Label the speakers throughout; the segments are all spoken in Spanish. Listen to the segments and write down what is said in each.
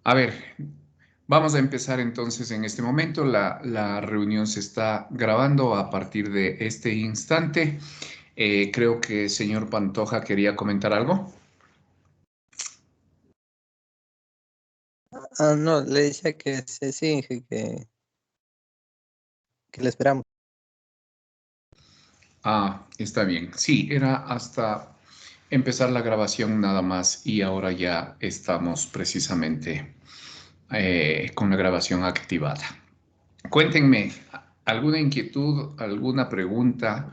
Speaker 1: A ver, vamos a empezar entonces en este momento. La reunión se está grabando a partir de este instante. Creo que el señor Pantoja quería comentar algo.
Speaker 2: No, le decía que sí, que le esperamos.
Speaker 1: Ah, está bien. Sí, era hasta empezar la grabación nada más y ahora ya estamos precisamente con la grabación activada. Cuéntenme, ¿alguna inquietud, alguna pregunta,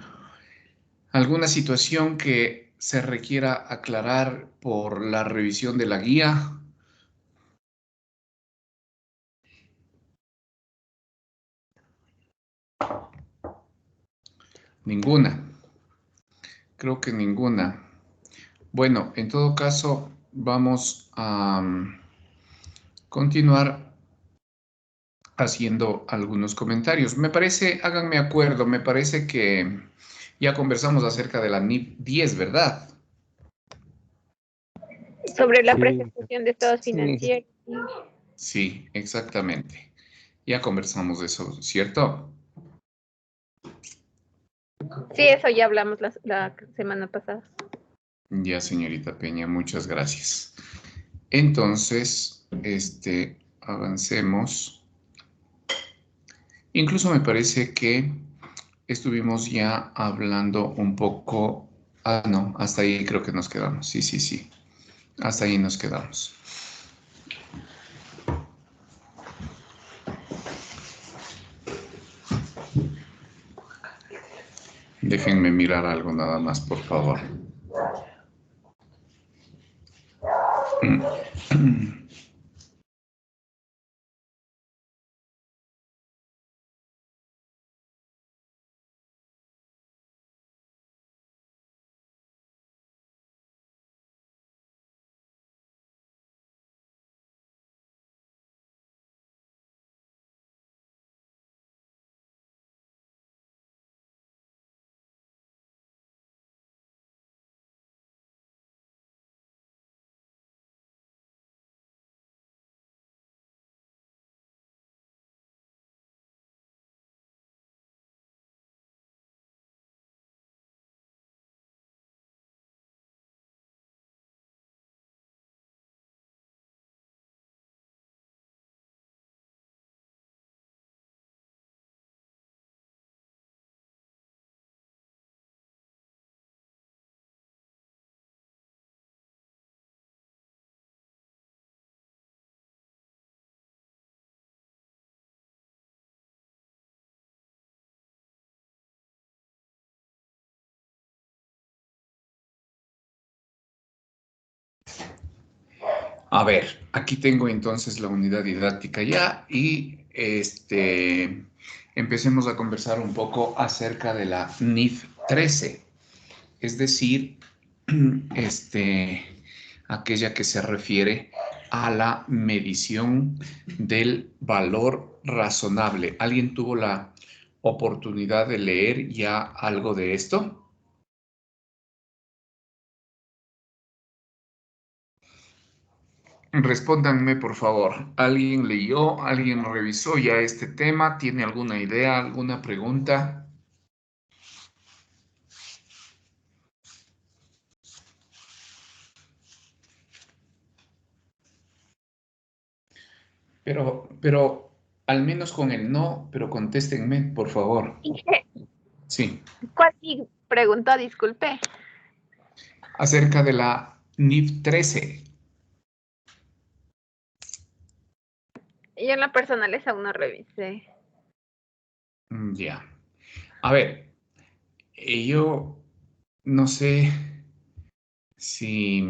Speaker 1: alguna situación que se requiera aclarar por la revisión de la guía? Ninguna. Creo que ninguna. Bueno, en todo caso, vamos a continuar haciendo algunos comentarios. Me parece, háganme acuerdo, me parece que ya conversamos acerca de la NIF 10, ¿verdad?
Speaker 3: Sobre la
Speaker 2: Sí,
Speaker 3: presentación de estados
Speaker 2: sí,
Speaker 3: financieros.
Speaker 1: Sí, exactamente. Ya conversamos de eso, ¿cierto?
Speaker 3: Sí, eso ya hablamos la semana pasada.
Speaker 1: Ya, señorita Peña, muchas gracias. Entonces, avancemos. Incluso me parece que estuvimos ya hablando un poco. Ah, no, hasta ahí creo que nos quedamos. Sí, sí, sí. Hasta ahí nos quedamos. Déjenme mirar algo nada más, por favor. A ver, aquí tengo entonces la unidad didáctica ya y empecemos a conversar un poco acerca de la NIF 13, es decir, aquella que se refiere a la medición del valor razonable. ¿Alguien tuvo la oportunidad de leer ya algo de esto? Respóndanme, por favor. ¿Alguien leyó? ¿Alguien revisó ya este tema? ¿Tiene alguna idea, alguna pregunta? Pero al menos con el no, pero contéstenme, por favor. Sí.
Speaker 3: ¿Cuál sí preguntó? Disculpe.
Speaker 1: Acerca de la NIF 13.
Speaker 3: Yo en la personaleza aún no revisé.
Speaker 1: Ya. A ver, yo no sé si,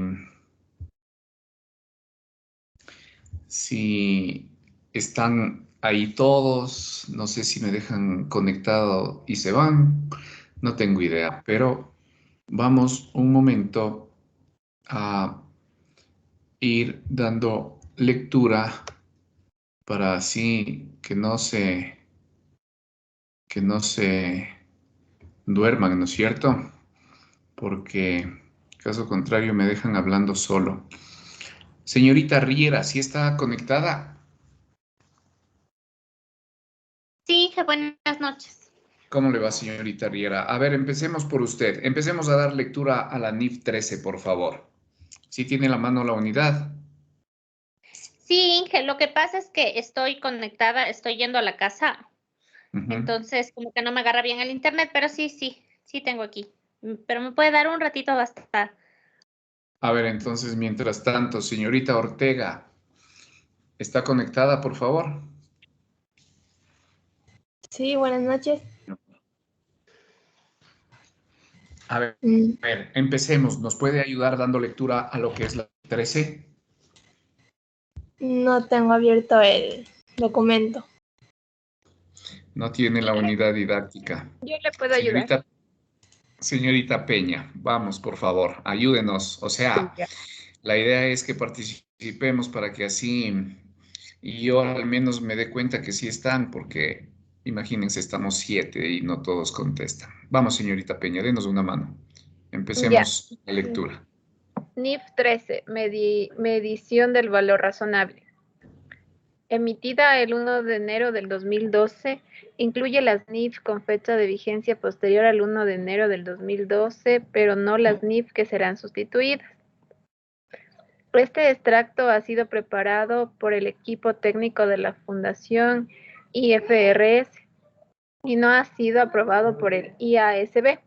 Speaker 1: si están ahí todos, no sé si me dejan conectado y se van, no tengo idea, pero vamos un momento a ir dando lectura para así que no se duerman, ¿no es cierto? Porque Caso contrario, me dejan hablando solo. Señorita Riera, ¿sí está conectada?
Speaker 4: Sí, Inge, buenas noches.
Speaker 1: ¿Cómo le va, señorita Riera? A ver, empecemos por usted. Empecemos a dar lectura a la NIF 13, por favor. ¿Sí tiene en la mano la unidad?
Speaker 4: Sí, Inge, lo que pasa es que estoy conectada, estoy yendo a la casa,
Speaker 1: Ujú.
Speaker 4: entonces como que no me agarra bien el internet, pero sí tengo aquí. Pero me puede dar un ratito hasta.
Speaker 1: A ver, entonces, mientras tanto, señorita Ortega, ¿está conectada, por favor?
Speaker 5: Sí, buenas noches.
Speaker 1: A ver, empecemos. ¿Nos puede ayudar dando lectura a lo que es la 13?
Speaker 5: No tengo abierto el documento.
Speaker 1: No tiene la unidad didáctica.
Speaker 3: Yo le puedo ayudar.
Speaker 1: Señorita Peña, vamos, por favor, ayúdenos. O sea,
Speaker 3: Ya.
Speaker 1: la idea es que participemos para que así yo al menos me dé cuenta que sí están, porque imagínense, estamos 7 y no todos contestan. Vamos, señorita Peña, denos una mano.
Speaker 3: Ya.
Speaker 1: Empecemos la lectura.
Speaker 3: NIF 13, medición del valor razonable. Emitida el 1 de enero del 2012, incluye las NIF con fecha de vigencia posterior al 1 de enero del 2012, pero no las NIF que serán sustituidas. Este extracto ha sido preparado por el equipo técnico de la Fundación IFRS y no ha sido aprobado por el IASB.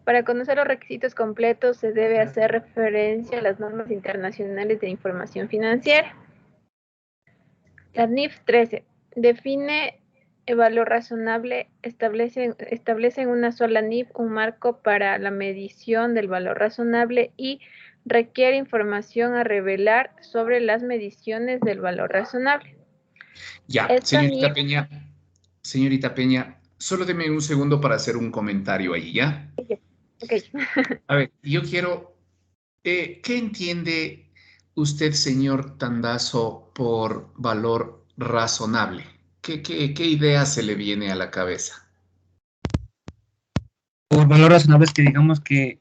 Speaker 3: Para conocer los requisitos completos se debe hacer referencia a las normas internacionales de información financiera. La NIF 13 define el valor razonable, establece en una sola NIF un marco para la medición del valor razonable y requiere información a revelar sobre las mediciones del valor razonable.
Speaker 1: Ya,
Speaker 3: Esta NIF,
Speaker 1: señorita Peña, solo deme un segundo para hacer un comentario ahí, ¿ya?
Speaker 3: ok,
Speaker 1: A ver, yo quiero, ¿qué entiende usted, señor Tandazo, por valor razonable? ¿Qué idea se le viene a la cabeza?
Speaker 6: Por valor razonable es que digamos que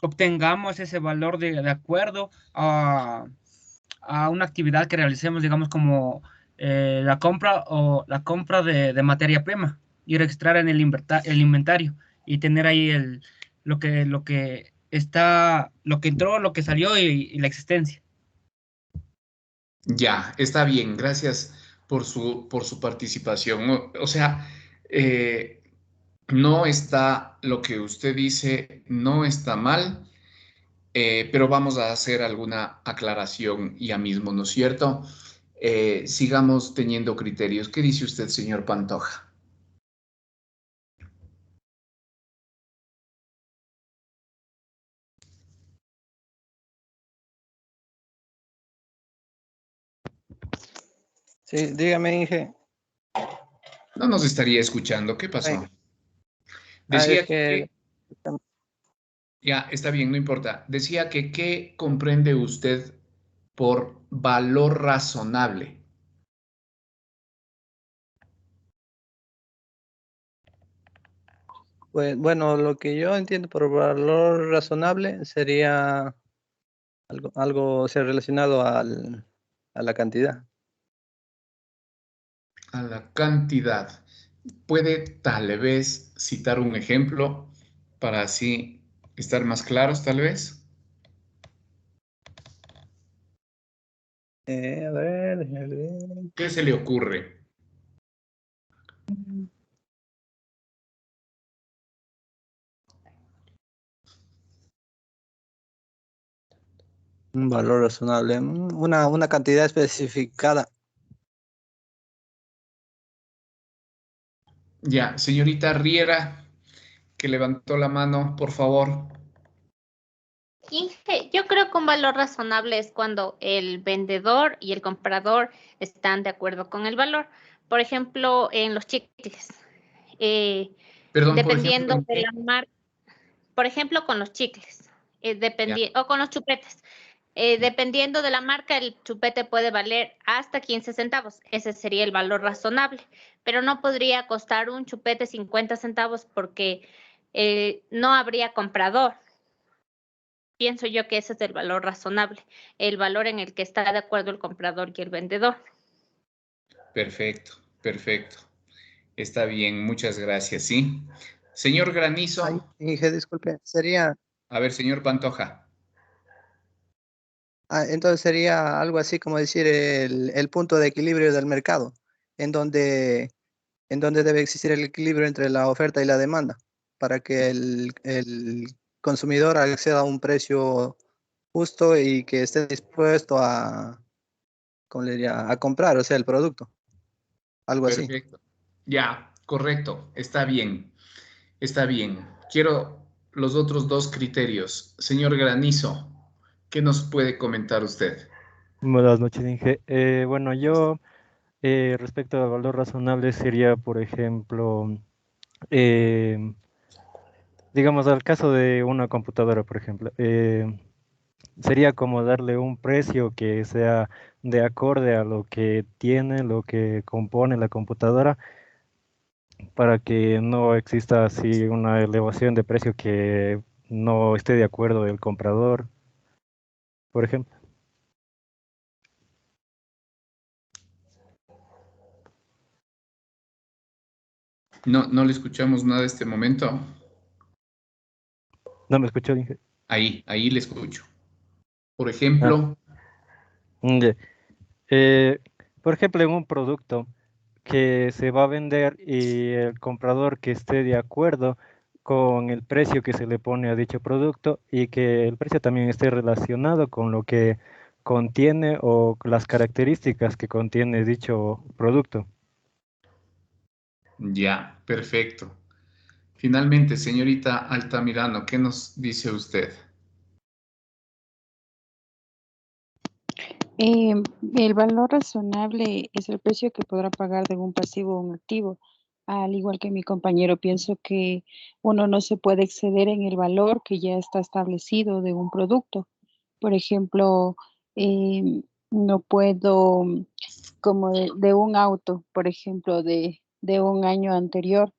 Speaker 6: obtengamos ese valor de acuerdo a una actividad que realicemos, digamos, como la compra de materia prima y registrar en el inventario y tener ahí lo que está, lo que entró, lo que salió y la existencia.
Speaker 1: Ya, está bien, gracias por su participación. O sea, eh, no está lo que usted dice, no está mal, pero vamos a hacer alguna aclaración ya mismo, ¿no es cierto? Sigamos teniendo criterios. ¿Qué dice usted, señor Pantoja?
Speaker 2: Sí, dígame, Inge.
Speaker 1: No nos estaría escuchando. ¿Qué pasó?
Speaker 2: Es
Speaker 1: Decía
Speaker 2: que
Speaker 1: que, ya, está bien, no importa. Decía que, ¿qué comprende usted por valor razonable?
Speaker 2: pues, bueno, lo que yo entiendo por valor razonable sería algo o sea, relacionado a la cantidad.
Speaker 1: A la cantidad. ¿Puede tal vez citar un ejemplo para así estar más claros, tal vez?
Speaker 2: A ver, déjame ver.
Speaker 1: ¿Qué se le ocurre?
Speaker 2: Un valor razonable, una cantidad especificada.
Speaker 1: Ya, señorita Riera, que levantó la mano, por favor.
Speaker 4: Inge, yo creo que un valor razonable es cuando el vendedor y el comprador están de acuerdo con el valor. Por ejemplo, en los chicles.
Speaker 1: Perdón, por ejemplo,
Speaker 4: Dependiendo
Speaker 1: ¿en
Speaker 4: de
Speaker 1: qué?
Speaker 4: la marca, por ejemplo, con los chicles,
Speaker 1: Ya,
Speaker 4: o con los chupetes. Dependiendo de la marca, el chupete puede valer hasta 15 centavos. Ese sería el valor razonable. Pero no podría costar un chupete 50 centavos porque no habría comprador. pienso yo que ese es el valor razonable, el valor en el que está de acuerdo el comprador y el vendedor.
Speaker 1: Perfecto, perfecto. Está bien, muchas gracias, ¿sí? Señor Granizo.
Speaker 2: Ay, Inge, disculpe, sería,
Speaker 1: A ver, señor Pantoja.
Speaker 2: entonces sería algo así como decir el punto de equilibrio del mercado, en donde, en donde debe existir el equilibrio entre la oferta y la demanda, para que el consumidor acceda a un precio justo y que esté dispuesto a, ¿cómo le diría?, a comprar, o sea, el producto, algo así.
Speaker 1: Perfecto. Ya, correcto. Está bien. Está bien. Quiero los otros dos criterios. Señor Granizo, ¿qué nos puede comentar usted?
Speaker 7: Buenas noches, Inge. Bueno, yo respecto al valor razonable sería, por ejemplo, eh, digamos, al caso de una computadora, por ejemplo, sería como darle un precio que sea de acorde a lo que tiene, lo que compone la computadora, para que no exista así una elevación de precio que no esté de acuerdo el comprador, por ejemplo.
Speaker 1: No, no le escuchamos nada este momento.
Speaker 7: ¿No me escuchó, Inge?
Speaker 1: Ahí le escucho. Por
Speaker 7: Ah,
Speaker 1: ejemplo,
Speaker 7: ya. Eh, por ejemplo, en un producto que se va a vender y el comprador que esté de acuerdo con el precio que se le pone a dicho producto y que el precio también esté relacionado con lo que contiene o las características que contiene dicho producto.
Speaker 1: ya, perfecto. Finalmente, señorita Altamirano, ¿qué nos dice usted?
Speaker 8: Eh, el valor razonable es el precio que podrá pagar de un pasivo o un activo. Al igual que mi compañero, pienso que uno no se puede exceder en el valor que ya está establecido de un producto. Por ejemplo, no puedo, como de un auto, por ejemplo, de un año anterior,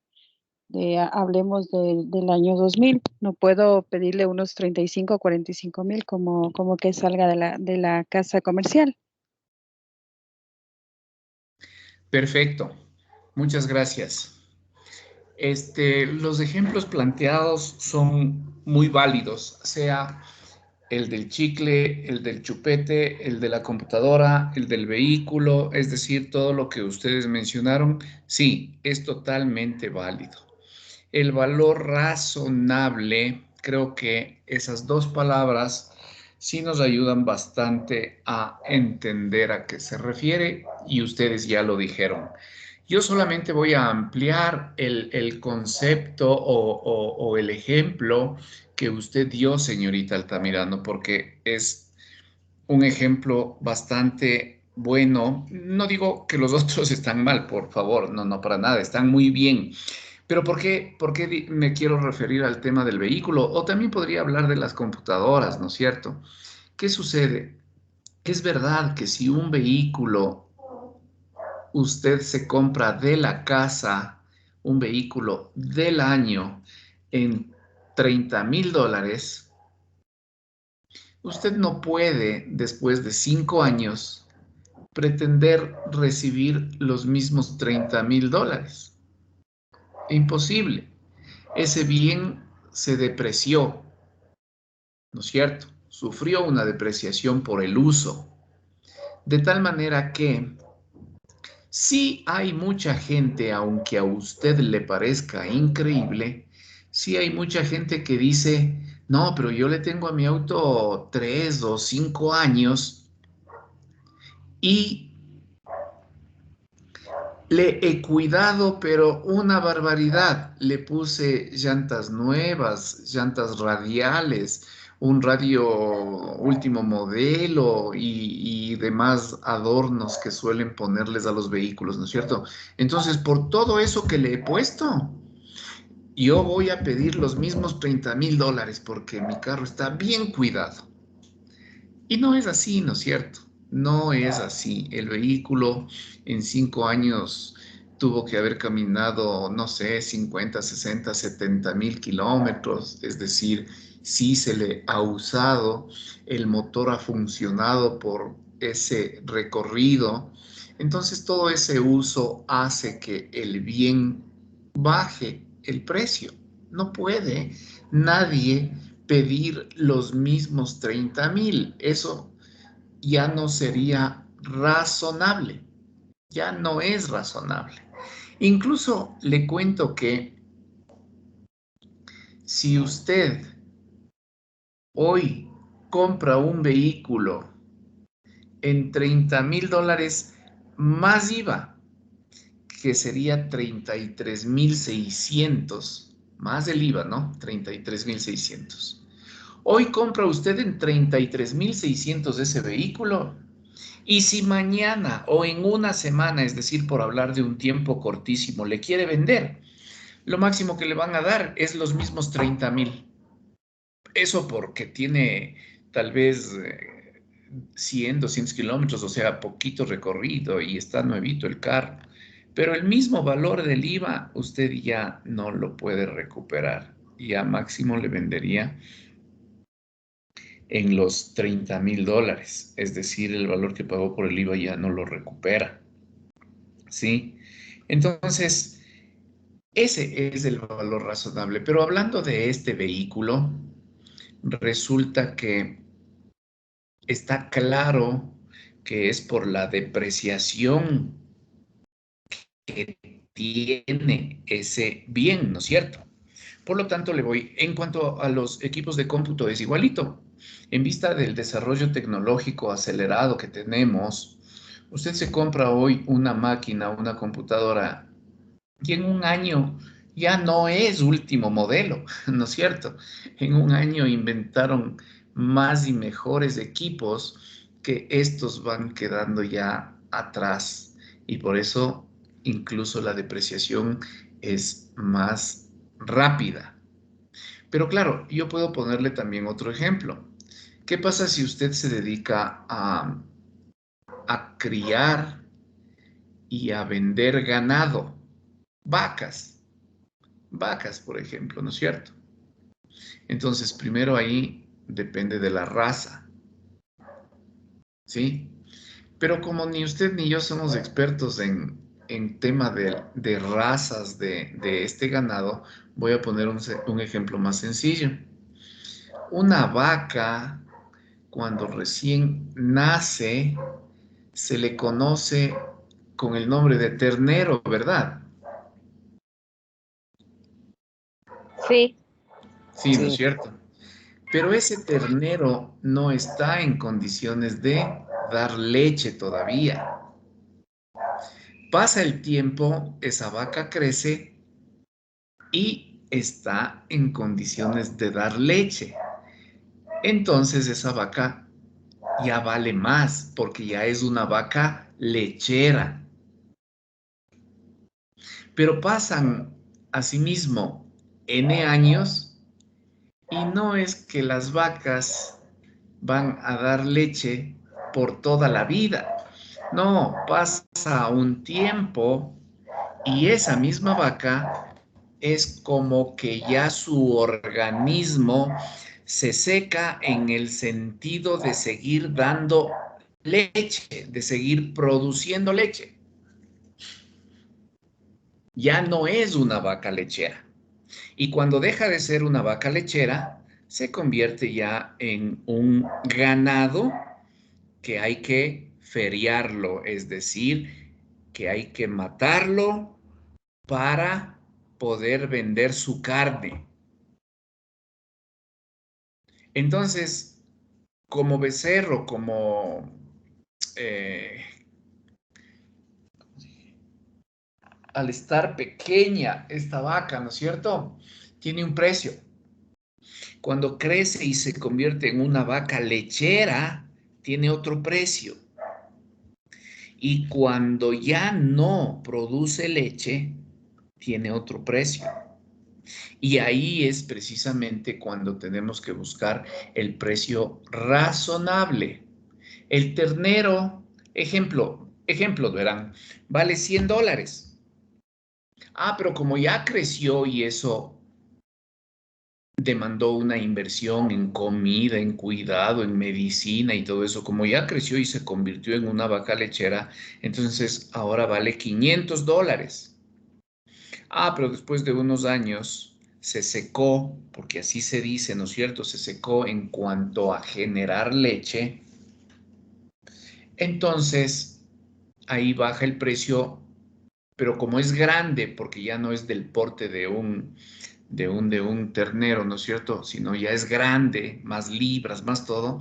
Speaker 8: hablemos del año 2000, no puedo pedirle unos 35 o 45 mil como que salga de la casa comercial.
Speaker 1: Perfecto. Muchas gracias. Los ejemplos planteados son muy válidos, sea el del chicle, el del chupete, el de la computadora, el del vehículo, es decir, todo lo que ustedes mencionaron, sí, es totalmente válido. El valor razonable, creo que esas dos palabras sí nos ayudan bastante a entender a qué se refiere y ustedes ya lo dijeron. Yo solamente voy a ampliar el concepto o el ejemplo que usted dio, señorita Altamirano, porque es un ejemplo bastante bueno. No digo que los otros están mal, por favor, no, no para nada, están muy bien. Pero ¿por qué me quiero referir al tema del vehículo? O también podría hablar de las computadoras, ¿no es cierto? ¿Qué sucede? Es verdad que si un vehículo usted se compra de la casa, un vehículo del año en $30,000, usted no puede, después de 5 años, pretender recibir los mismos $30,000. Imposible. Ese bien se depreció, ¿no es cierto? Sufrió una depreciación por el uso. De tal manera que sí hay mucha gente, aunque a usted le parezca increíble, sí hay mucha gente que dice, no, pero yo le tengo a mi auto 3 o 5 años y le he cuidado, pero una barbaridad. Le puse llantas nuevas, llantas radiales, un radio último modelo y demás adornos que suelen ponerles a los vehículos, ¿no es cierto? Entonces, por todo eso que le he puesto, yo voy a pedir los mismos $30,000 porque mi carro está bien cuidado. Y no es así, ¿no es cierto? No es así. El vehículo en 5 años tuvo que haber caminado, no sé, 50, 60, 70 mil kilómetros, es decir, sí se le ha usado, el motor ha funcionado por ese recorrido. Entonces todo ese uso hace que el bien baje el precio. No puede nadie pedir los mismos 30,000. Eso ya no sería razonable. Ya no es razonable. Incluso le cuento que si usted hoy compra un vehículo en $30,000 más IVA, que sería 33,600, más el IVA, ¿no? 33,600. Hoy compra usted en 33,600 ese vehículo. Y si mañana o en una semana, es decir, por hablar de un tiempo cortísimo, le quiere vender, lo máximo que le van a dar es los mismos 30,000. Eso porque tiene tal vez 100, 200 kilómetros, o sea, poquito recorrido y está nuevito el carro. Pero el mismo valor del IVA usted ya no lo puede recuperar. Ya máximo le vendería en los $30,000. Es decir, el valor que pagó por el IVA ya no lo recupera. ¿Sí? Entonces, ese es el valor razonable. Pero hablando de este vehículo, resulta que está claro que es por la depreciación que tiene ese bien, ¿no es cierto? Por lo tanto, en cuanto a los equipos de cómputo, es igualito. En vista del desarrollo tecnológico acelerado que tenemos, usted se compra hoy una máquina, una computadora, y en un año ya no es último modelo, ¿no es cierto? En un año inventaron más y mejores equipos que estos van quedando ya atrás. Y por eso incluso la depreciación es más rápida. Pero claro, yo puedo ponerle también otro ejemplo. ¿Qué pasa si usted se dedica a criar y a vender ganado? Vacas, por ejemplo, ¿no es cierto? Entonces, primero ahí depende de la raza, ¿sí? Pero como ni usted ni yo somos expertos en tema de razas de este ganado, voy a poner un ejemplo más sencillo. Una vaca, cuando recién nace, se le conoce con el nombre de ternero, ¿verdad?
Speaker 3: Sí.
Speaker 1: Sí, ¿no es cierto? Pero ese ternero no está en condiciones de dar leche todavía. Pasa el tiempo, esa vaca crece y está en condiciones de dar leche. Entonces esa vaca ya vale más porque ya es una vaca lechera. Pero pasan asimismo N años y no es que las vacas van a dar leche por toda la vida. No, pasa un tiempo y esa misma vaca es como que ya su organismo se seca en el sentido de seguir dando leche, de seguir produciendo leche. Ya no es una vaca lechera. Y cuando deja de ser una vaca lechera, se convierte ya en un ganado que hay que feriarlo, es decir, que hay que matarlo para poder vender su carne. Entonces, como becerro, al estar pequeña esta vaca, ¿no es cierto? Tiene un precio. Cuando crece y se convierte en una vaca lechera, tiene otro precio. Y cuando ya no produce leche, tiene otro precio. Y ahí es precisamente cuando tenemos que buscar el precio razonable. El ternero, ejemplo, verán, vale $100. Ah, pero como ya creció y eso demandó una inversión en comida, en cuidado, en medicina y todo eso, como ya creció y se convirtió en una vaca lechera, entonces ahora vale $500. Ah, pero después de unos años se secó, porque así se dice, ¿no es cierto? Se secó en cuanto a generar leche. Entonces, ahí baja el precio, pero como es grande, porque ya no es del porte de un ternero, ¿no es cierto? Sino ya es grande, más libras, más todo,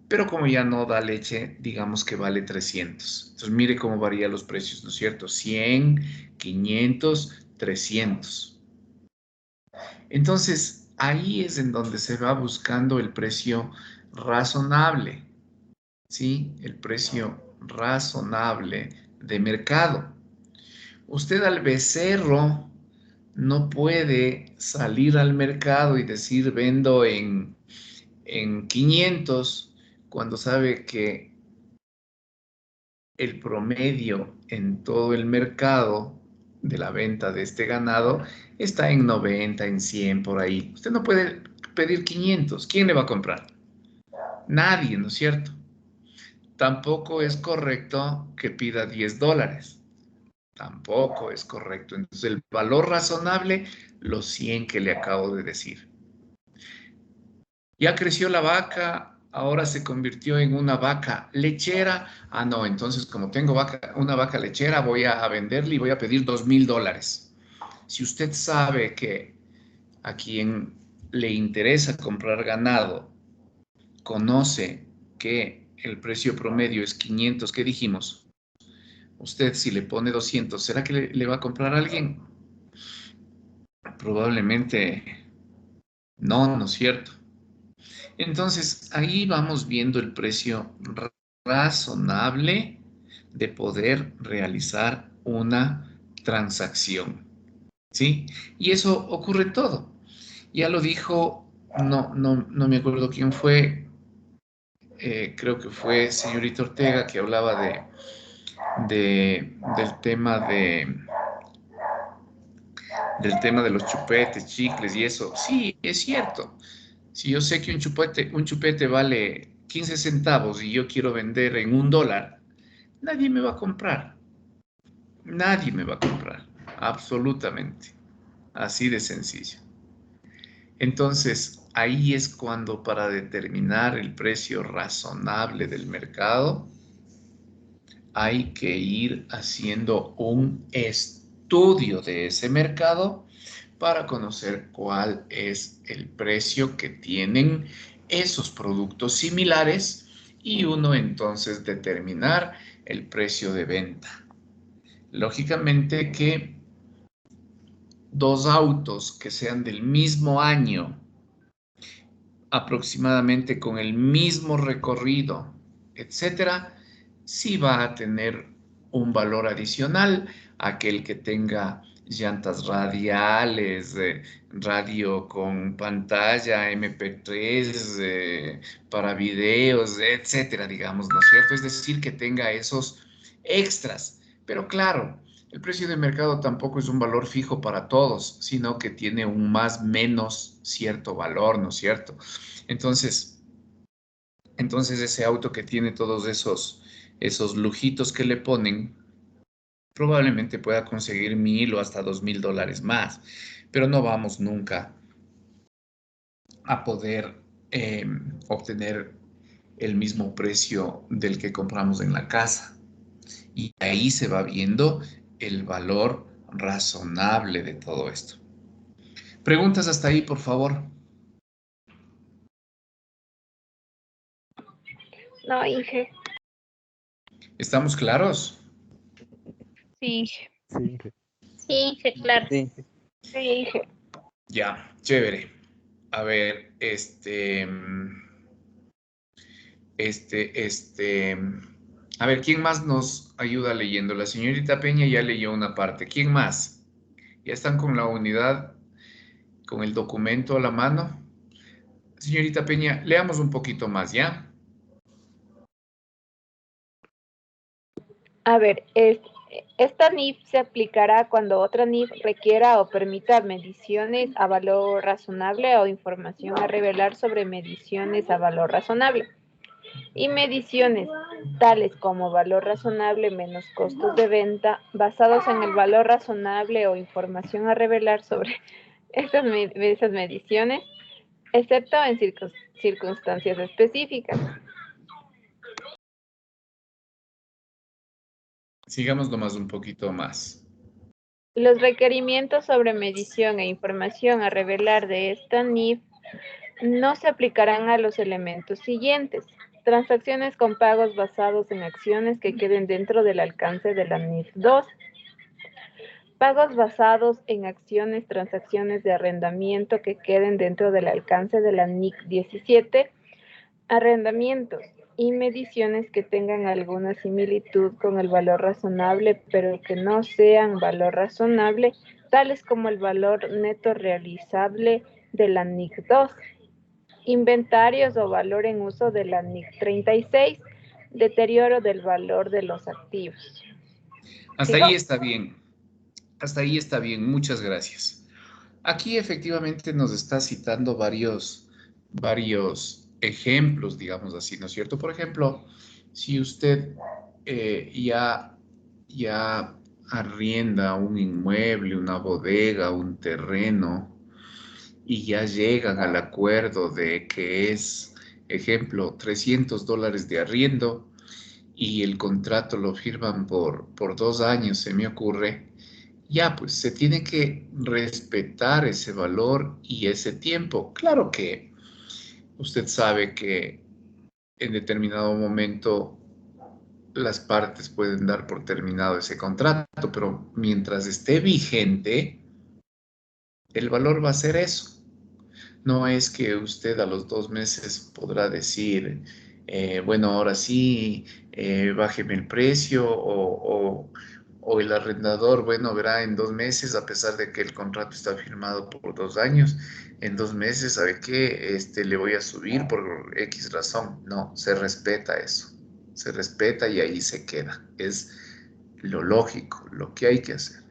Speaker 1: pero como ya no da leche, digamos que vale 300. Entonces, mire cómo varían los precios, ¿no es cierto? 100, 500, 300. Entonces, ahí es en donde se va buscando el precio razonable, ¿sí? El precio razonable de mercado. Usted al becerro no puede salir al mercado y decir vendo en 500 cuando sabe que el promedio en todo el mercado de la venta de este ganado está en 90, en 100, por ahí. Usted no puede pedir 500. ¿Quién le va a comprar? Nadie, ¿no es cierto? Tampoco es correcto que pida $10. Tampoco es correcto. Entonces, el valor razonable, los 100 que le acabo de decir. Ya creció la vaca, ahora se convirtió en una vaca lechera. Ah, no, entonces como tengo una vaca lechera, voy a venderle y voy a pedir $2,000. Si usted sabe que a quien le interesa comprar ganado, conoce que el precio promedio es 500, ¿qué dijimos? Usted si le pone 200, ¿será que le va a comprar a alguien? Probablemente no, ¿no es cierto? Entonces, ahí vamos viendo el precio razonable de poder realizar una transacción, ¿sí? Y eso ocurre en todo. Ya lo dijo, no me acuerdo quién fue, creo que fue señorita Ortega que hablaba del tema de los chupetes, chicles y eso. Sí, es cierto. Si yo sé que un chupete vale 15 centavos y yo quiero vender en $1, nadie me va a comprar. Nadie me va a comprar. Absolutamente. Así de sencillo. Entonces, ahí es cuando para determinar el precio razonable del mercado, hay que ir haciendo un estudio de ese mercado para conocer cuál es el precio que tienen esos productos similares y uno entonces determinar el precio de venta. Lógicamente que dos autos que sean del mismo año, aproximadamente con el mismo recorrido, etcétera, sí va a tener un valor adicional aquel que tenga llantas radiales, radio con pantalla, MP3, para videos, etcétera, digamos, ¿no es cierto? Es decir, que tenga esos extras. Pero claro, el precio de mercado tampoco es un valor fijo para todos, sino que tiene un más menos cierto valor, ¿no es cierto? Entonces ese auto que tiene todos esos lujitos que le ponen, probablemente pueda conseguir 1,000 o hasta $2,000 más, pero no vamos nunca a poder obtener el mismo precio del que compramos en la casa. Y ahí se va viendo el valor razonable de todo esto. Preguntas hasta ahí, por favor.
Speaker 3: No, Inge.
Speaker 1: ¿Estamos claros?
Speaker 3: Sí, Inge.
Speaker 7: Sí.
Speaker 4: Sí, claro.
Speaker 2: Sí.
Speaker 3: Sí, Inge.
Speaker 1: Ya, chévere. A ver, a ver, ¿quién más nos ayuda leyendo? La señorita Peña ya leyó una parte. ¿Quién más? ¿Ya están con la unidad, con el documento a la mano? Señorita Peña, leamos un poquito más, ¿ya?
Speaker 3: A ver, Esta NIF se aplicará cuando otra NIF requiera o permita mediciones a valor razonable o información a revelar sobre mediciones a valor razonable. Y mediciones tales como valor razonable menos costos de venta basados en el valor razonable o información a revelar sobre esas mediciones, excepto en circunstancias específicas.
Speaker 1: Sigamos nomás un poquito más.
Speaker 3: Los requerimientos sobre medición e información a revelar de esta NIF no se aplicarán a los elementos siguientes. Transacciones con pagos basados en acciones que queden dentro del alcance de la NIF 2. Pagos basados en acciones, transacciones de arrendamiento que queden dentro del alcance de la NIC 17. Arrendamientos y mediciones que tengan alguna similitud con el valor razonable, pero que no sean valor razonable, tales como el valor neto realizable de la NIC 2. Inventarios o valor en uso de la NIC 36. Deterioro del valor de los activos.
Speaker 1: Hasta ahí está bien. Hasta ahí está bien. Muchas gracias. Aquí efectivamente nos está citando varios ejemplos, digamos así, ¿no es cierto? Por ejemplo, si usted ya arrienda un inmueble, una bodega, un terreno, y ya llegan al acuerdo de que es, ejemplo, $300 de arriendo, y el contrato lo firman por 2 años, se me ocurre, ya pues se tiene que respetar ese valor y ese tiempo. Claro que usted sabe que en determinado momento las partes pueden dar por terminado ese contrato, pero mientras esté vigente, el valor va a ser eso. No es que usted a los 2 meses podrá decir, bueno, ahora sí, bájeme el precio, o el arrendador, bueno, verá en 2 meses, a pesar de que el contrato está firmado por 2 años, en 2 meses, ¿sabe qué? Le voy a subir por X razón. No, se respeta eso. Se respeta y ahí se queda. Es lo lógico, lo que hay que hacer.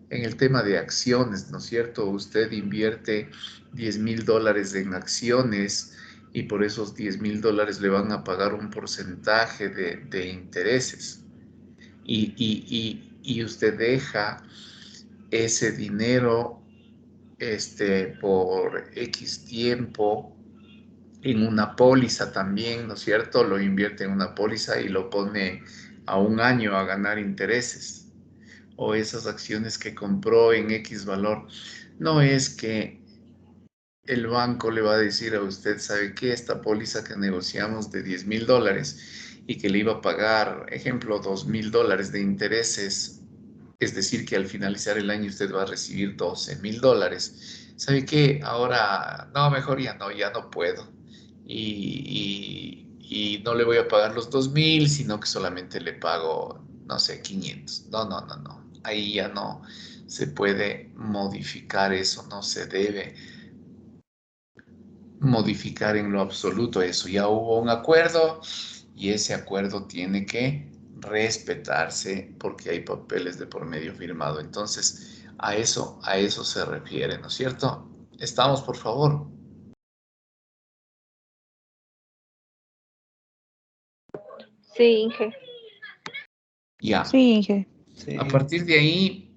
Speaker 1: En el tema de acciones, ¿no es cierto? Usted invierte $10,000 en acciones y por esos $10,000 le van a pagar un porcentaje de intereses. Y usted deja ese dinero por X tiempo en una póliza también, ¿no es cierto? Lo invierte en una póliza y lo pone a 1 año a ganar intereses. O esas acciones que compró en X valor. No es que el banco le va a decir a usted, ¿sabe qué? Esta póliza que negociamos de $10,000 y que le iba a pagar, ejemplo, $2,000 de intereses, es decir, que al finalizar el año usted va a recibir $12,000. ¿Sabe qué? Ahora, no, mejor ya no puedo. Y no le voy a pagar los 2,000, sino que solamente le pago, no sé, 500. No. Ahí ya no se puede modificar eso, no se debe modificar en lo absoluto eso. Ya hubo un acuerdo y ese acuerdo tiene que respetarse porque hay papeles de por medio firmado. Entonces, a eso se refiere, ¿no es cierto? ¿Estamos, por favor?
Speaker 3: Sí, Inge.
Speaker 1: Ya.
Speaker 8: Sí, Inge.
Speaker 2: Sí.
Speaker 1: A partir de ahí,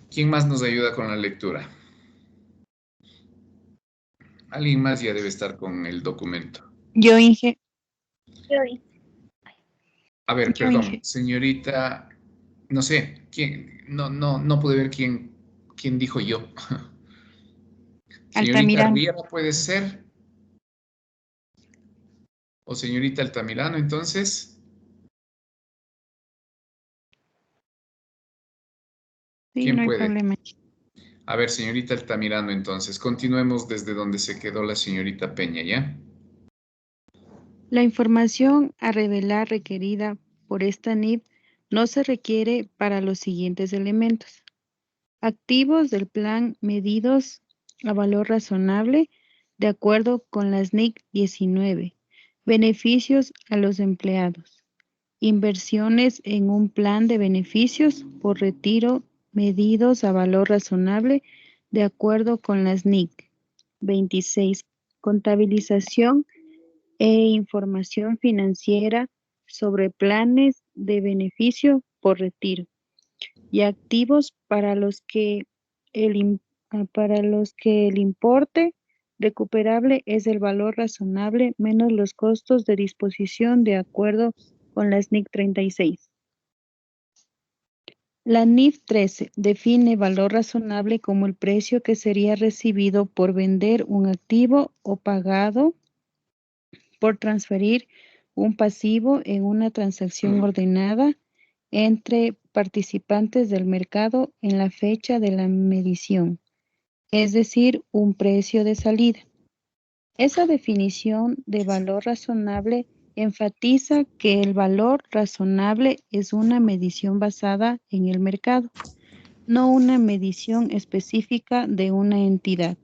Speaker 1: ¿quién más nos ayuda con la lectura? Alguien más ya debe estar con el documento.
Speaker 8: Yo, Inge.
Speaker 1: A ver,
Speaker 8: Yo,
Speaker 1: perdón,
Speaker 8: Inge.
Speaker 1: señorita, no sé, ¿quién? No pude ver quién dijo yo. Señorita
Speaker 8: Altamirano.
Speaker 1: Riera puede ser. O señorita Altamirano, entonces.
Speaker 8: Sí,
Speaker 1: ¿Quién
Speaker 8: no hay
Speaker 1: puede?
Speaker 8: problema.
Speaker 1: A ver, señorita Altamirano, entonces, continuemos desde donde se quedó la señorita Peña, ¿ya?
Speaker 8: La información a revelar requerida por esta NIF no se requiere para los siguientes elementos. Activos del plan medidos a valor razonable de acuerdo con las NIC 19. Beneficios a los empleados. Inversiones en un plan de beneficios por retiro medidos a valor razonable de acuerdo con las NIC. 26. Contabilización e información financiera sobre planes de beneficio por retiro y activos para los que el importe recuperable es el valor razonable menos los costos de disposición de acuerdo con las NIC 36. La NIF 13 define valor razonable como el precio que sería recibido por vender un activo o pagado por transferir un pasivo en una transacción ordenada entre participantes del mercado en la fecha de la medición, es decir, un precio de salida. Esa definición de valor razonable enfatiza que el valor razonable es una medición basada en el mercado, no una medición específica de una entidad.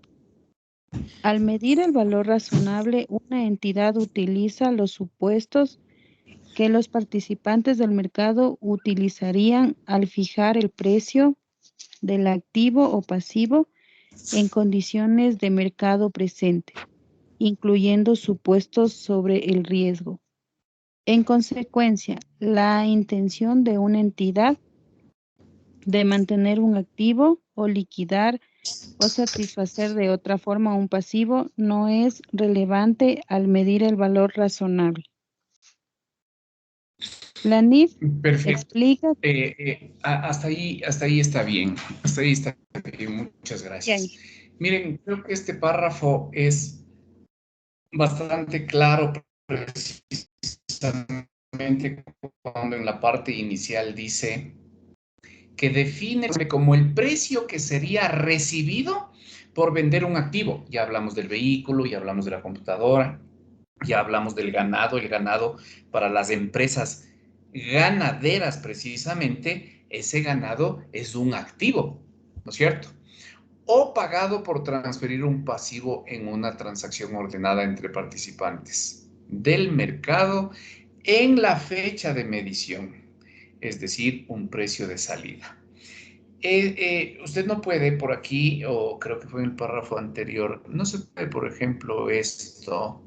Speaker 8: Al medir el valor razonable, una entidad utiliza los supuestos que los participantes del mercado utilizarían al fijar el precio del activo o pasivo en condiciones de mercado presente, incluyendo supuestos sobre el riesgo. En consecuencia, la intención de una entidad de mantener un activo o liquidar o satisfacer de otra forma un pasivo no es relevante al medir el valor razonable. La NIF
Speaker 1: Perfecto.
Speaker 8: explica.
Speaker 1: Hasta ahí está bien. Hasta ahí está bien. Muchas gracias.
Speaker 8: Bien.
Speaker 1: Miren, creo que este párrafo es bastante claro, precisamente cuando en la parte inicial dice que define como el precio que sería recibido por vender un activo. Ya hablamos del vehículo, ya hablamos de la computadora, ya hablamos del ganado. El ganado para las empresas ganaderas, precisamente, ese ganado es un activo, ¿no es cierto? O pagado por transferir un pasivo en una transacción ordenada entre participantes del mercado en la fecha de medición, es decir, un precio de salida. Usted no puede por aquí, o creo que fue en el párrafo anterior, no se puede, por ejemplo, esto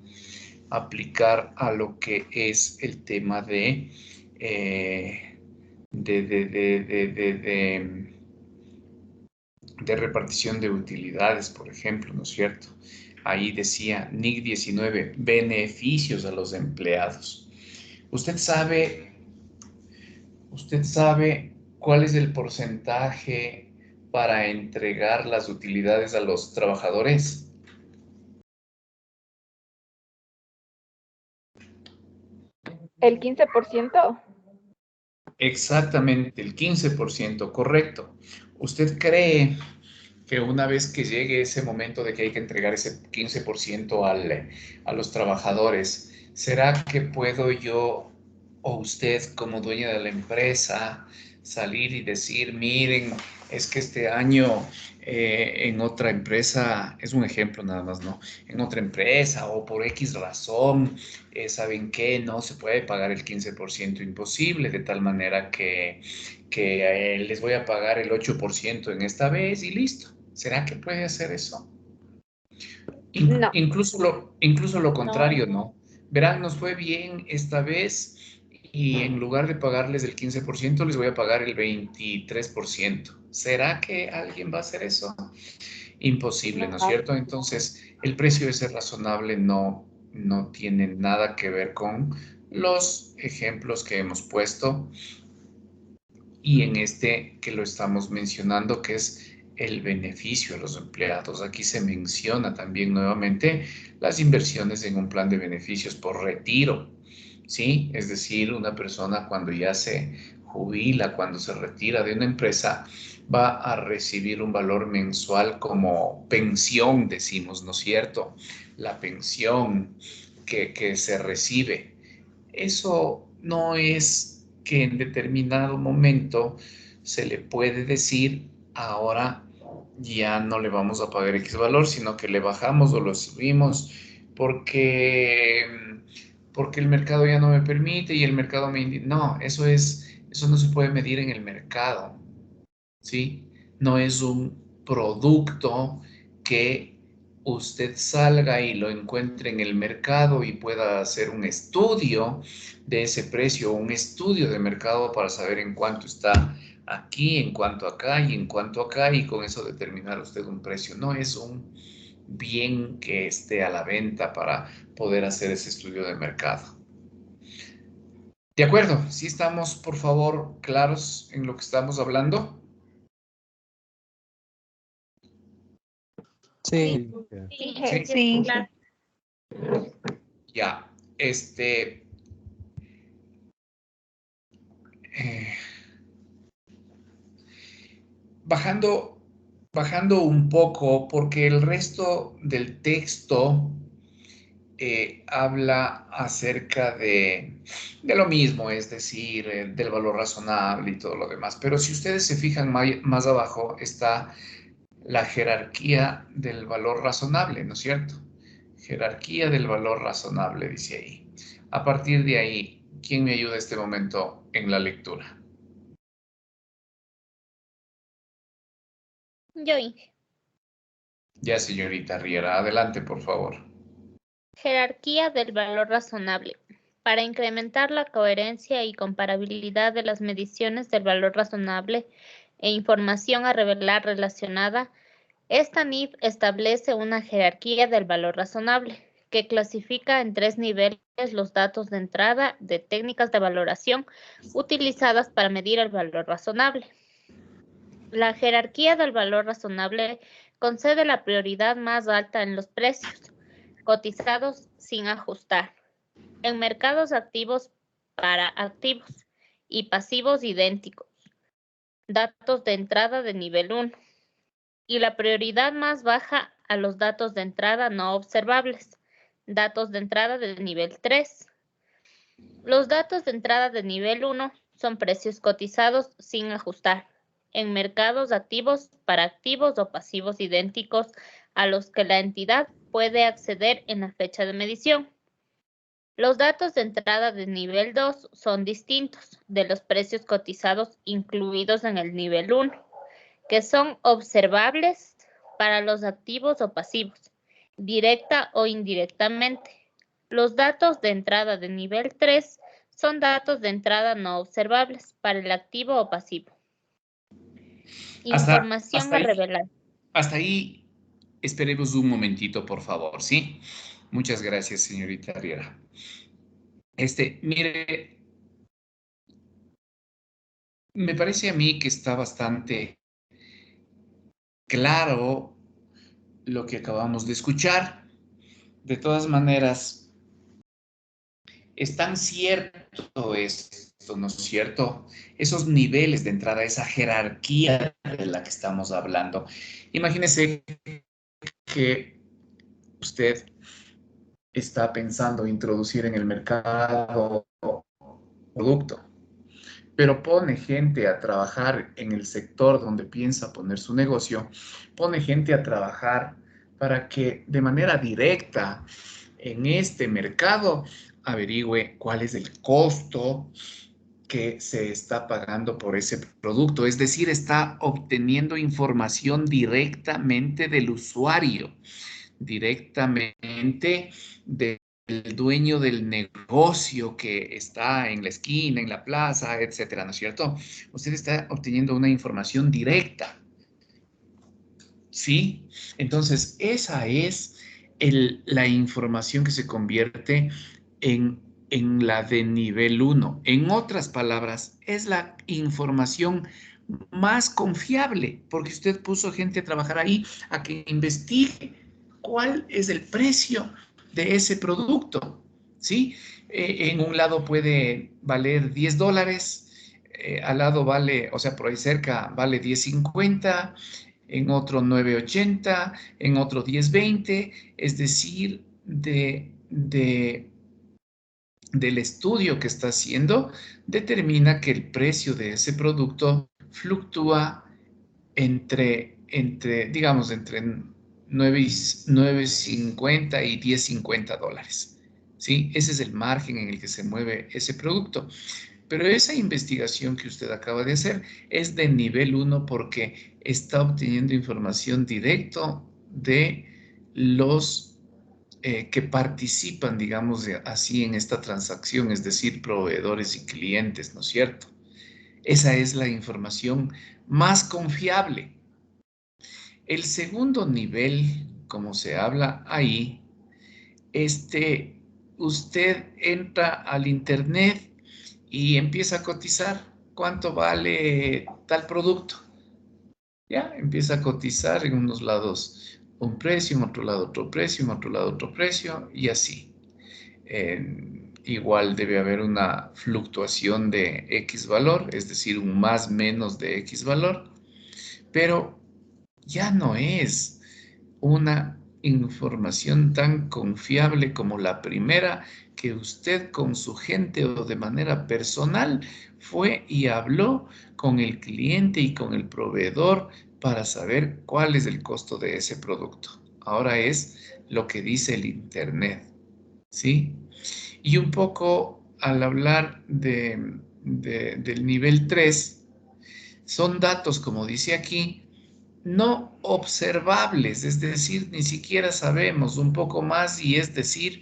Speaker 1: aplicar a lo que es el tema de repartición de utilidades, por ejemplo, ¿no es cierto? Ahí decía NIC 19, beneficios a los empleados. ¿Usted sabe cuál es el porcentaje para entregar las utilidades a los trabajadores?
Speaker 3: ¿El 15%?
Speaker 1: Exactamente, el 15%, correcto. ¿Usted cree que una vez que llegue ese momento de que hay que entregar ese 15% a los trabajadores, ¿será que puedo yo o usted como dueña de la empresa salir y decir, miren, es que este año en otra empresa, es un ejemplo nada más, ¿no? En otra empresa o por X razón, ¿saben qué? No se puede pagar el 15%, imposible, de tal manera que les voy a pagar el 8% en esta vez y listo. ¿Será que puede hacer eso?
Speaker 3: No.
Speaker 1: Incluso lo contrario, ¿no? Verán, nos fue bien esta vez y en lugar de pagarles el 15%, les voy a pagar el 23%. ¿Será que alguien va a hacer eso? Imposible, ¿no es cierto? Entonces, el precio de ser razonable no tiene nada que ver con los ejemplos que hemos puesto y en este que lo estamos mencionando, que es el beneficio a los empleados. Aquí se menciona también nuevamente las inversiones en un plan de beneficios por retiro, ¿sí? Es decir, una persona cuando ya se jubila, cuando se retira de una empresa, va a recibir un valor mensual como pensión, decimos, ¿no es cierto? La pensión que se recibe. Eso no es que en determinado momento se le puede decir, ahora ya no le vamos a pagar X valor, sino que le bajamos o lo subimos, porque porque el mercado ya no me permite y el mercado me indica. No, eso no se puede medir en el mercado, ¿sí? No es un producto que usted salga y lo encuentre en el mercado y pueda hacer un estudio de ese precio, un estudio de mercado para saber en cuánto está aquí, en cuánto acá y en cuánto acá, y con eso determinar usted un precio. No es un bien que esté a la venta para poder hacer ese estudio de mercado. De acuerdo, ¿sí estamos, por favor, claros en lo que estamos hablando?
Speaker 2: Sí.
Speaker 4: Sí,
Speaker 8: Sí.
Speaker 4: claro.
Speaker 1: Ya, bajando un poco, porque el resto del texto habla acerca de lo mismo, es decir, del valor razonable y todo lo demás. Pero si ustedes se fijan más abajo, está la jerarquía del valor razonable, ¿no es cierto? Jerarquía del valor razonable, dice ahí. A partir de ahí, ¿quién me ayuda en este momento en la lectura?
Speaker 4: Yo, Inge.
Speaker 1: Ya, señorita Riera, adelante, por favor.
Speaker 4: Jerarquía del valor razonable. Para incrementar la coherencia y comparabilidad de las mediciones del valor razonable e información a revelar relacionada, esta NIF establece una jerarquía del valor razonable, que clasifica en 3 niveles los datos de entrada de técnicas de valoración utilizadas para medir el valor razonable. La jerarquía del valor razonable concede la prioridad más alta en los precios cotizados sin ajustar, en mercados activos para activos y pasivos idénticos, datos de entrada de nivel 1, y la prioridad más baja a los datos de entrada no observables, datos de entrada de nivel 3. Los datos de entrada de nivel 1 son precios cotizados sin ajustar, en mercados activos para activos o pasivos idénticos a los que la entidad puede acceder en la fecha de medición. Los datos de entrada de nivel 2 son distintos de los precios cotizados incluidos en el nivel 1, que son observables para los activos o pasivos, directa o indirectamente. Los datos de entrada de nivel 3 son datos de entrada no observables para el activo o pasivo. Información a revelar.
Speaker 1: Hasta ahí, esperemos un momentito, por favor, ¿sí? Muchas gracias, señorita Riera. Mire, me parece a mí que está bastante claro lo que acabamos de escuchar. De todas maneras, es tan cierto esto, ¿no es cierto? Esos niveles de entrada, esa jerarquía de la que estamos hablando. Imagínese que usted está pensando introducir en el mercado producto, pero pone gente a trabajar en el sector donde piensa poner su negocio, pone gente a trabajar para que de manera directa en este mercado averigüe cuál es el costo que se está pagando por ese producto. Es decir, está obteniendo información directamente del usuario, directamente del dueño del negocio que está en la esquina, en la plaza, etcétera, ¿no es cierto? Usted está obteniendo una información directa. ¿Sí? Entonces, esa es la información que se convierte en la de nivel 1. En otras palabras, es la información más confiable, porque usted puso gente a trabajar ahí a que investigue cuál es el precio de ese producto, ¿sí? En un lado puede valer $10, al lado vale, o sea, por ahí cerca vale 10.50, en otro 9.80, en otro 10.20, es decir, del estudio que está haciendo, determina que el precio de ese producto fluctúa digamos, entre 9.50 y $10.50, ¿sí? Ese es el margen en el que se mueve ese producto. Pero esa investigación que usted acaba de hacer es de nivel 1 porque está obteniendo información directa de los que participan, digamos así, en esta transacción, es decir, proveedores y clientes, ¿no es cierto? Esa es la información más confiable. El segundo nivel, como se habla ahí, usted entra al internet y empieza a cotizar cuánto vale tal producto. Ya, empieza a cotizar en unos lados un precio, en otro lado otro precio, en otro lado otro precio y así. Igual debe haber una fluctuación de X valor, es decir, un más menos de X valor, pero ya no es una información tan confiable como la primera que usted con su gente o de manera personal fue y habló con el cliente y con el proveedor para saber cuál es el costo de ese producto. Ahora es lo que dice el Internet, ¿sí? Y un poco al hablar del nivel 3, son datos, como dice aquí, no observables, es decir, ni siquiera sabemos un poco más y es decir,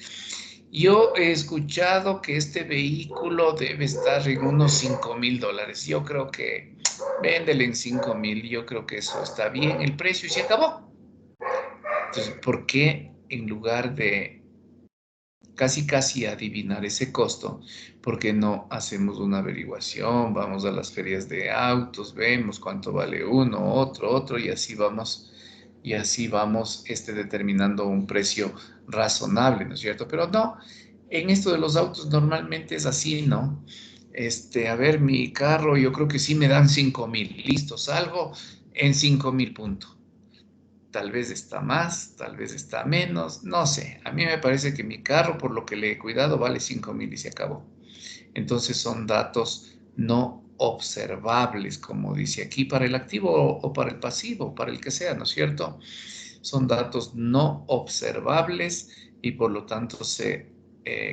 Speaker 1: yo he escuchado que este vehículo debe estar en unos $5,000. Yo creo que véndele en 5,000, yo creo que eso está bien, el precio y se acabó. Entonces, ¿por qué en lugar de casi adivinar ese costo, porque no hacemos una averiguación? Vamos a las ferias de autos, vemos cuánto vale uno, otro, y así vamos determinando un precio razonable, ¿no es cierto? Pero no, en esto de los autos normalmente es así, ¿no? A ver, mi carro, yo creo que sí me dan 5,000, listo, salgo en 5,000 puntos. Tal vez está más, tal vez está menos, no sé. A mí me parece que mi carro, por lo que le he cuidado, vale 5,000 y se acabó. Entonces son datos no observables, como dice aquí, para el activo o para el pasivo, para el que sea, ¿no es cierto? Son datos no observables y por lo tanto se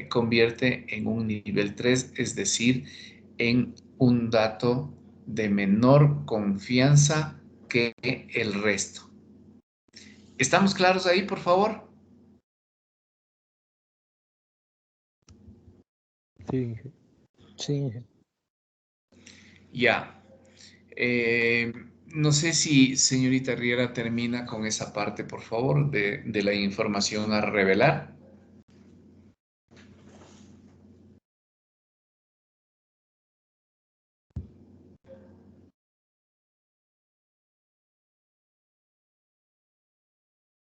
Speaker 1: convierte en un nivel 3, es decir, en un dato de menor confianza que el resto. ¿Estamos claros ahí, por favor?
Speaker 7: Sí, sí.
Speaker 1: Ya. No sé si señorita Riera termina con esa parte, por favor, de la información a revelar.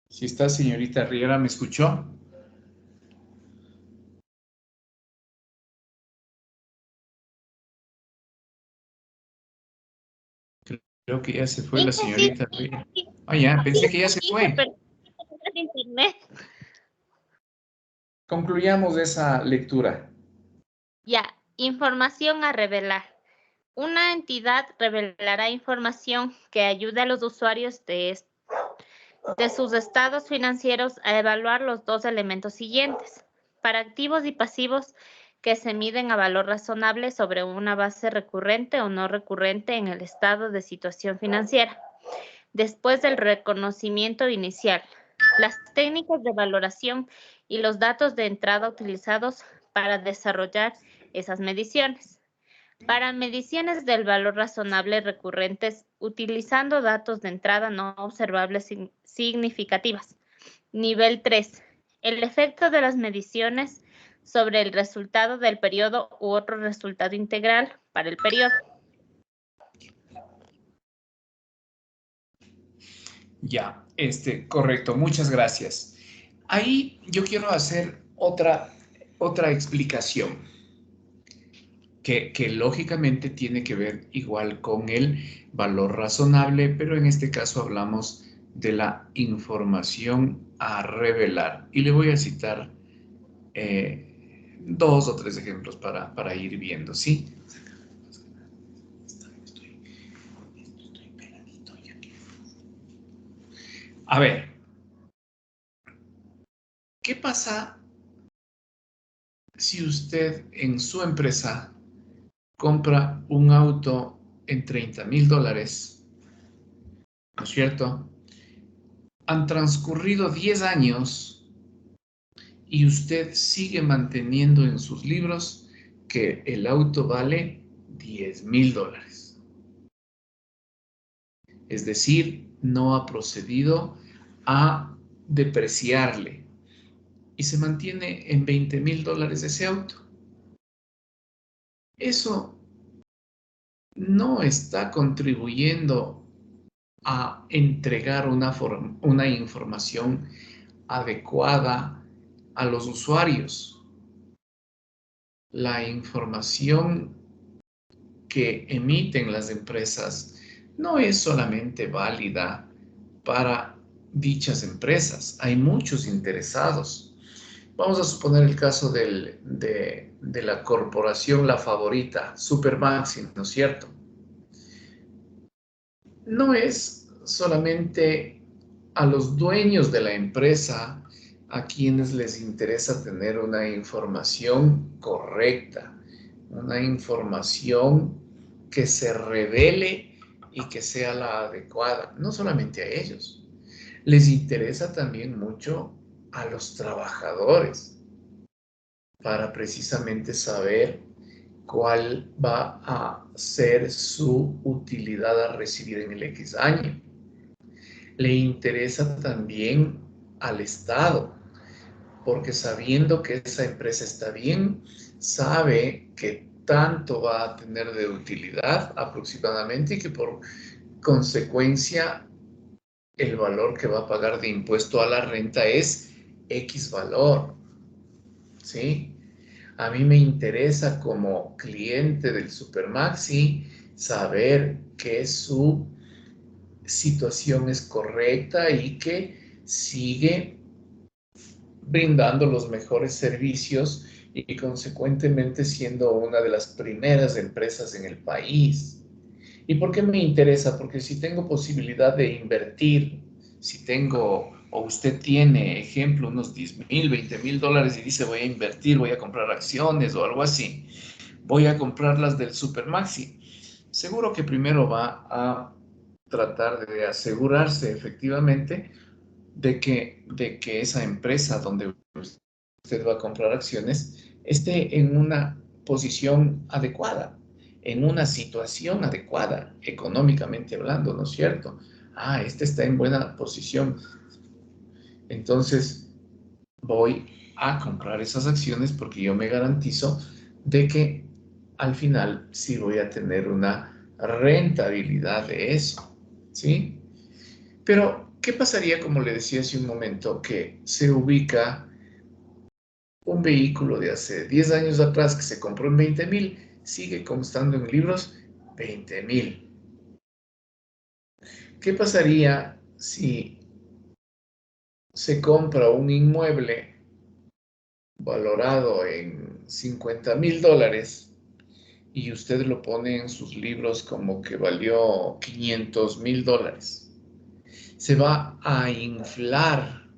Speaker 1: Si está, señorita Riera, ¿me escuchó? Creo que ya se fue la señorita Riera. Ah, ya, pensé que ya se fue.
Speaker 4: Internet.
Speaker 1: Concluyamos esa lectura.
Speaker 4: Ya, información a revelar. Una entidad revelará información que ayude a los usuarios de sus estados financieros a evaluar los dos elementos siguientes. Para activos y pasivos que se miden a valor razonable sobre una base recurrente o no recurrente en el estado de situación financiera. Después del reconocimiento inicial, las técnicas de valoración y los datos de entrada utilizados para desarrollar esas mediciones. Para mediciones del valor razonable recurrentes, utilizando datos de entrada no observables significativas. Nivel 3. El efecto de las mediciones sobre el resultado del periodo u otro resultado integral para el periodo.
Speaker 1: Ya, correcto, muchas gracias. Ahí yo quiero hacer otra explicación que lógicamente tiene que ver igual con el valor razonable, pero en este caso hablamos de la información a revelar. Y le voy a citar 2 o 3 ejemplos para ir viendo, ¿sí? A ver, ¿qué pasa si usted en su empresa compra un auto en $30,000, ¿no es cierto? Han transcurrido 10 años y usted sigue manteniendo en sus libros que el auto vale $10,000. Es decir, no ha procedido a depreciarle y se mantiene en $20,000 ese auto. Eso no está contribuyendo a entregar una información adecuada a los usuarios. La información que emiten las empresas no es solamente válida para dichas empresas. Hay muchos interesados. Vamos a suponer el caso de la corporación La Favorita, Supermaxi, ¿no es cierto? No es solamente a los dueños de la empresa a quienes les interesa tener una información correcta, una información que se revele y que sea la adecuada, no solamente a ellos. Les interesa también mucho a los trabajadores para precisamente saber cuál va a ser su utilidad a recibir en el X año. Le interesa también al Estado, porque sabiendo que esa empresa está bien, sabe que tanto va a tener de utilidad aproximadamente y que por consecuencia el valor que va a pagar de impuesto a la renta es X valor, ¿sí? A mí me interesa como cliente del Supermaxi saber que su situación es correcta y que sigue brindando los mejores servicios y consecuentemente siendo una de las primeras empresas en el país. ¿Y por qué me interesa? Porque si tengo posibilidad de invertir, si tengo o usted tiene, ejemplo, unos $10,000, $20,000 y dice voy a invertir, voy a comprar acciones o algo así, voy a comprarlas del Supermaxi, seguro que primero va a tratar de asegurarse efectivamente de que esa empresa donde usted va a comprar acciones esté en una posición adecuada, en una situación adecuada, económicamente hablando, ¿no es cierto? Este está en buena posición. Entonces, voy a comprar esas acciones porque yo me garantizo de que al final sí voy a tener una rentabilidad de eso, ¿sí? Pero, ¿qué pasaría, como le decía hace un momento, que se ubica un vehículo de hace 10 años atrás que se compró en 20,000, sigue constando en libros 20,000? ¿Qué pasaría si se compra un inmueble valorado en $50,000 y usted lo pone en sus libros como que valió $500,000? Se va a inflar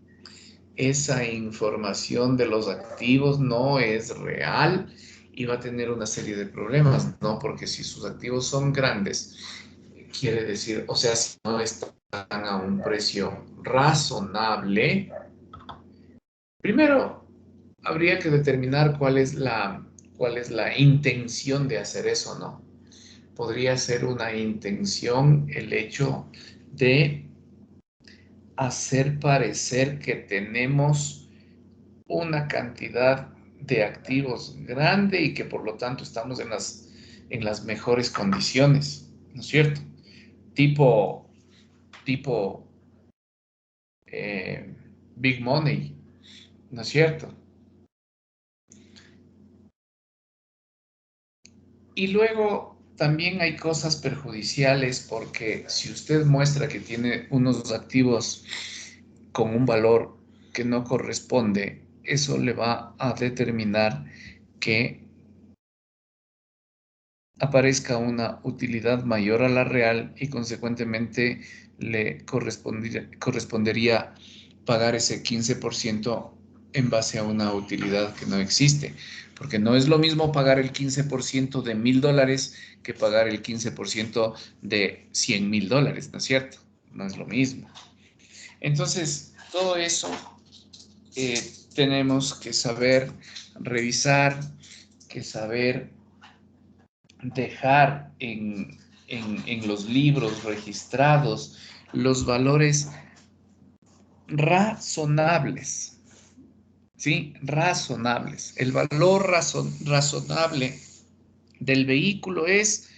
Speaker 1: esa información de los activos, no es real y va a tener una serie de problemas, ¿no? Porque si sus activos son grandes, quiere decir, o sea, si no están a un precio razonable, primero habría que determinar cuál es la intención de hacer eso, ¿no? Podría ser una intención el hecho de hacer parecer que tenemos una cantidad de activos grande y que por lo tanto estamos en las mejores condiciones, ¿no es cierto? Tipo Big Money, ¿no es cierto? Y luego también hay cosas perjudiciales porque si usted muestra que tiene unos activos con un valor que no corresponde, eso le va a determinar que aparezca una utilidad mayor a la real y consecuentemente le correspondería pagar ese 15% en base a una utilidad que no existe. Porque no es lo mismo pagar el 15% de $1,000 que pagar el 15% de $100,000, ¿no es cierto? No es lo mismo. Entonces, todo eso tenemos que saber revisar, que saber dejar en los libros registrados los valores razonables, ¿sí? Razonables. El valor razonable del vehículo es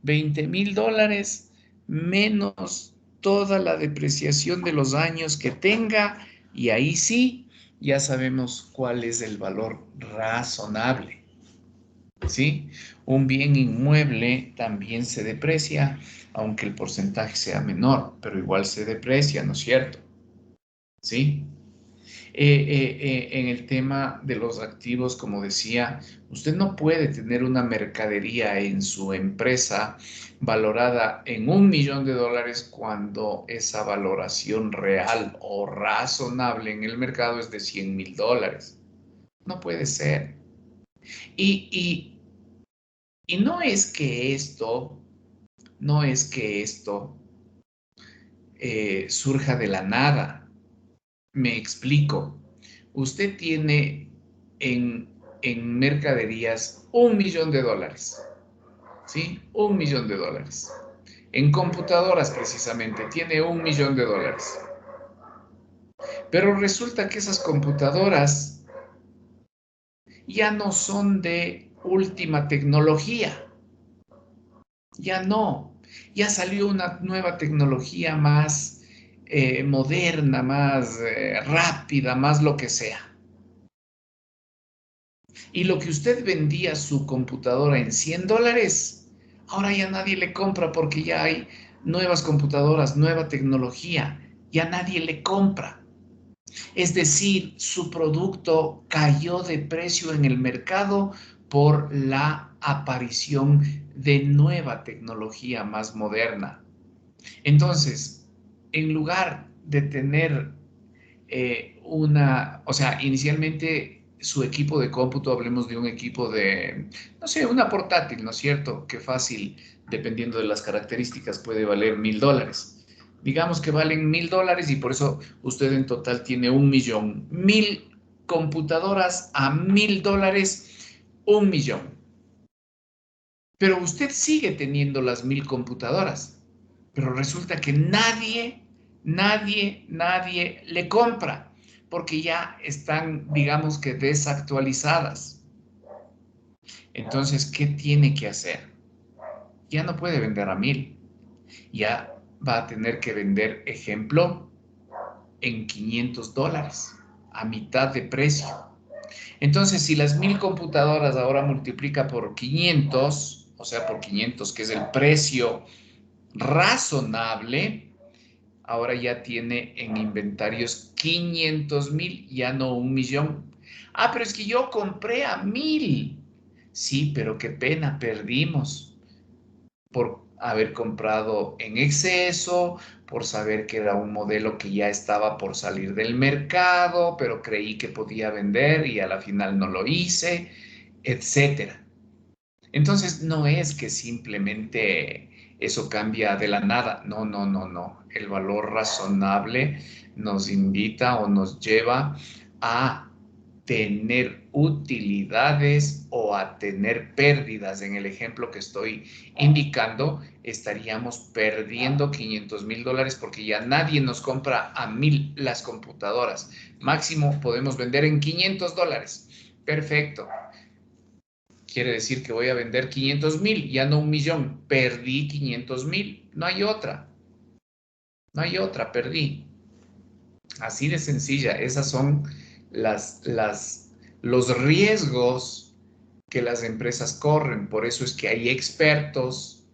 Speaker 1: $20,000 menos toda la depreciación de los años que tenga, y ahí sí, ya sabemos cuál es el valor razonable, ¿sí? Un bien inmueble también se deprecia, aunque el porcentaje sea menor, pero igual se deprecia, ¿no es cierto? ¿Sí? En el tema de los activos, como decía, usted no puede tener una mercadería en su empresa valorada en $1,000,000 cuando esa valoración real o razonable en el mercado es de $100,000. No puede ser. Y no es que esto surja de la nada. Me explico. Usted tiene en mercaderías $1,000,000, ¿sí? $1,000,000. En computadoras, precisamente, tiene $1,000,000. Pero resulta que esas computadoras ya no son de última tecnología. Ya no. Ya salió una nueva tecnología más moderna, más rápida, más lo que sea. Y lo que usted vendía su computadora en $100, ahora ya nadie le compra porque ya hay nuevas computadoras, nueva tecnología. Ya nadie le compra. Es decir, su producto cayó de precio en el mercado por la aparición de nueva tecnología más moderna. Entonces, en lugar de tener inicialmente su equipo de cómputo, hablemos de un equipo de, no sé, una portátil, ¿no es cierto? Que fácil, dependiendo de las características, puede valer $1,000. Digamos que valen $1,000 y por eso usted en total tiene 1,000,000. 1,000 computadoras a $1,000, 1,000,000. Pero usted sigue teniendo las 1,000 computadoras, pero resulta que nadie le compra porque ya están, digamos que desactualizadas. Entonces, ¿qué tiene que hacer? Ya no puede vender a 1,000. Ya va a tener que vender, ejemplo, en $500, a mitad de precio. Entonces, si las 1,000 computadoras ahora multiplica por 500, o sea, por 500, que es el precio razonable, ahora ya tiene en inventarios 500,000, ya no 1,000,000. Ah, pero es que yo compré a 1,000. Sí, pero qué pena, perdimos por haber comprado en exceso, por saber que era un modelo que ya estaba por salir del mercado, pero creí que podía vender y a la final no lo hice, etcétera. Entonces, no es que simplemente eso cambia de la nada. No, no, no, no. El valor razonable nos invita o nos lleva a tener utilidades o a tener pérdidas. En el ejemplo que estoy indicando, estaríamos perdiendo $500,000 porque ya nadie nos compra a 1,000 las computadoras. Máximo podemos vender en $500. Perfecto. Quiere decir que voy a vender 500,000, ya no 1,000,000. Perdí 500,000. No hay otra. No hay otra, perdí. Así de sencilla. Esas son los riesgos que las empresas corren. Por eso es que hay expertos,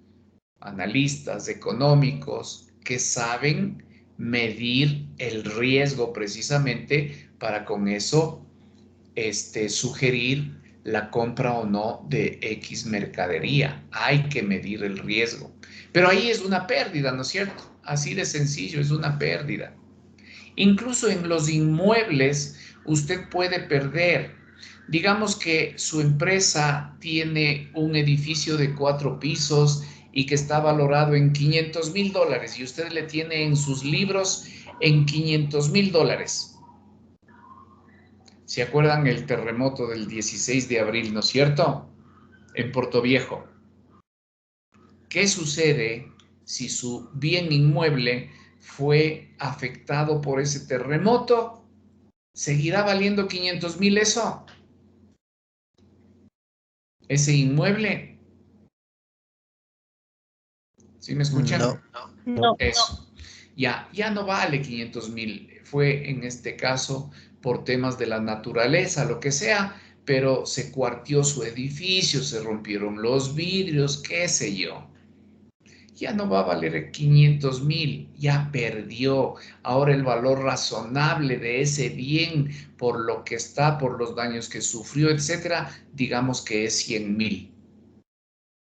Speaker 1: analistas económicos, que saben medir el riesgo precisamente para con eso sugerir la compra o no de X mercadería. Hay que medir el riesgo. Pero ahí es una pérdida, ¿no es cierto? Así de sencillo, es una pérdida. Incluso en los inmuebles, usted puede perder. digamos que su empresa tiene un edificio de 4 pisos y que está valorado en $500,000 y usted le tiene en sus libros en $500,000. ¿Se acuerdan el terremoto del 16 de abril, no es cierto? En Portoviejo. ¿Qué sucede si su bien inmueble fue afectado por ese terremoto? ¿Seguirá valiendo 500,000 eso? ¿Ese inmueble? ¿Sí me escuchan?
Speaker 4: No.
Speaker 1: Eso. Ya no vale 500,000. Fue en este caso por temas de la naturaleza, lo que sea, pero se cuartió su edificio, se rompieron los vidrios, qué sé yo. Ya no va a valer 500,000, ya perdió. Ahora el valor razonable de ese bien, por lo que está, por los daños que sufrió, etcétera, digamos que es 100,000.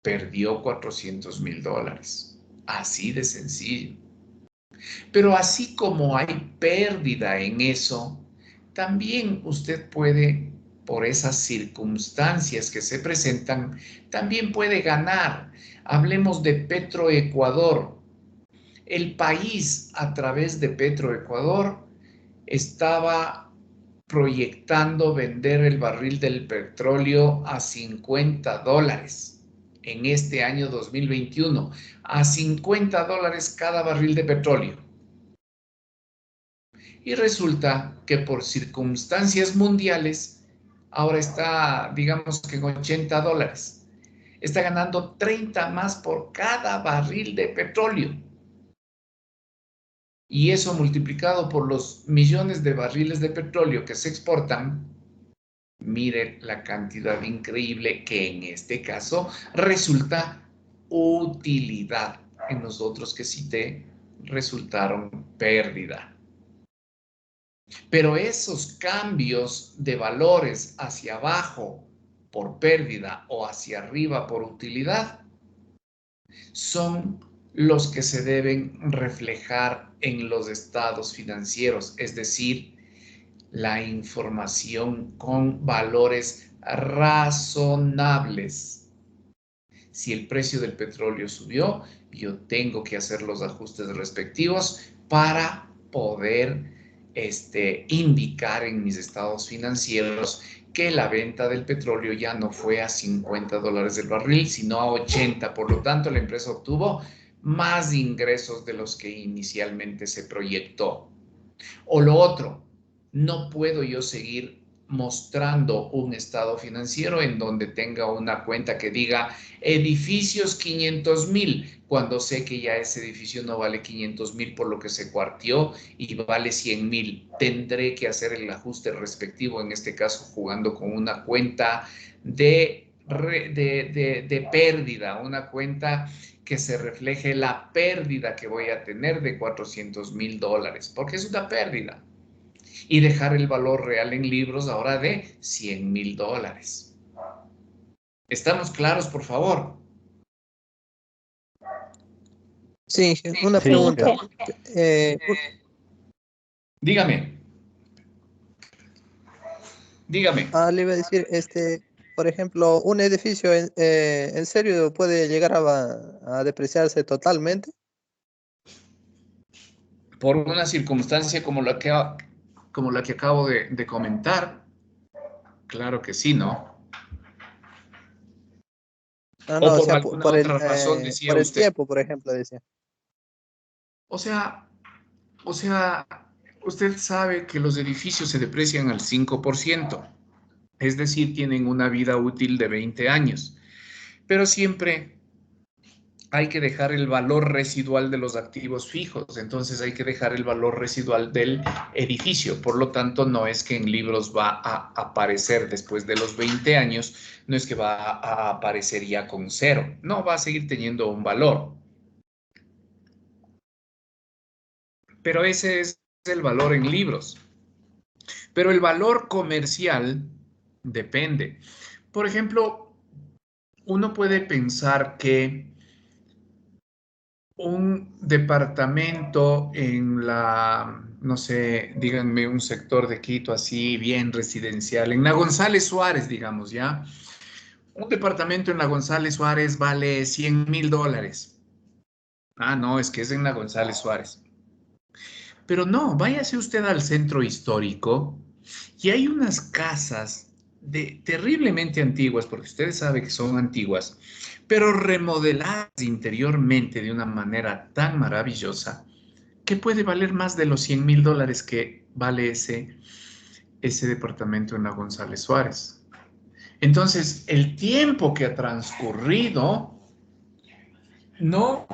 Speaker 1: Perdió $400,000. Así de sencillo. Pero así como hay pérdida en eso, también usted puede, por esas circunstancias que se presentan, también puede ganar. Hablemos de Petroecuador. El país, a través de Petroecuador, estaba proyectando vender el barril del petróleo a $50 en este año 2021, a $50 cada barril de petróleo. Y resulta que por circunstancias mundiales, ahora está, digamos que en $80. Está ganando 30 más por cada barril de petróleo. Y eso multiplicado por los millones de barriles de petróleo que se exportan, mire la cantidad increíble que en este caso resulta utilidad. En los otros que cité resultaron pérdida. Pero esos cambios de valores hacia abajo por pérdida o hacia arriba por utilidad son los que se deben reflejar en los estados financieros, es decir, la información con valores razonables. Si el precio del petróleo subió, yo tengo que hacer los ajustes respectivos para poder indicar en mis estados financieros que la venta del petróleo ya no fue a $50 el barril, sino a 80. Por lo tanto, la empresa obtuvo más ingresos de los que inicialmente se proyectó. O lo otro, no puedo yo seguir mostrando un estado financiero en donde tenga una cuenta que diga edificios 500,000, cuando sé que ya ese edificio no vale 500,000 por lo que se cuartió y vale 100,000. Tendré que hacer el ajuste respectivo, en este caso jugando con una cuenta de pérdida, una cuenta que se refleje la pérdida que voy a tener de $400,000, porque es una pérdida. Y dejar el valor real en libros ahora de $100,000. ¿Estamos claros, por favor?
Speaker 2: Sí, una
Speaker 7: Sí,
Speaker 2: pregunta.
Speaker 1: Dígame.
Speaker 2: Le iba a decir, por ejemplo, un edificio en serio puede llegar a depreciarse totalmente.
Speaker 1: Por una circunstancia como la que acabo de comentar, claro que sí, ¿no?
Speaker 2: No,
Speaker 1: O
Speaker 2: o
Speaker 1: por
Speaker 2: sea,
Speaker 1: alguna otra razón, decía
Speaker 2: por el
Speaker 1: usted.
Speaker 2: tiempo, por ejemplo, decía.
Speaker 1: O sea, usted sabe que los edificios se deprecian al 5%, es decir, tienen una vida útil de 20 años, pero siempre hay que dejar el valor residual de los activos fijos, entonces hay que dejar el valor residual del edificio. Por lo tanto, no es que en libros va a aparecer después de los 20 años, no es que va a aparecer ya con 0, no, va a seguir teniendo un valor. Pero ese es el valor en libros. Pero el valor comercial depende. Por ejemplo, uno puede pensar que un departamento en la no sé, díganme un sector de Quito así, bien residencial, en la González Suárez, digamos, ¿ya? Un departamento en la González Suárez vale $100,000. Ah, no, es que es en la González Suárez. Pero no, váyase usted al centro histórico y hay unas casas terriblemente antiguas, porque ustedes saben que son antiguas, pero remodeladas interiormente de una manera tan maravillosa que puede valer más de los $100,000 que vale ese departamento en la González Suárez. Entonces, el tiempo que ha transcurrido no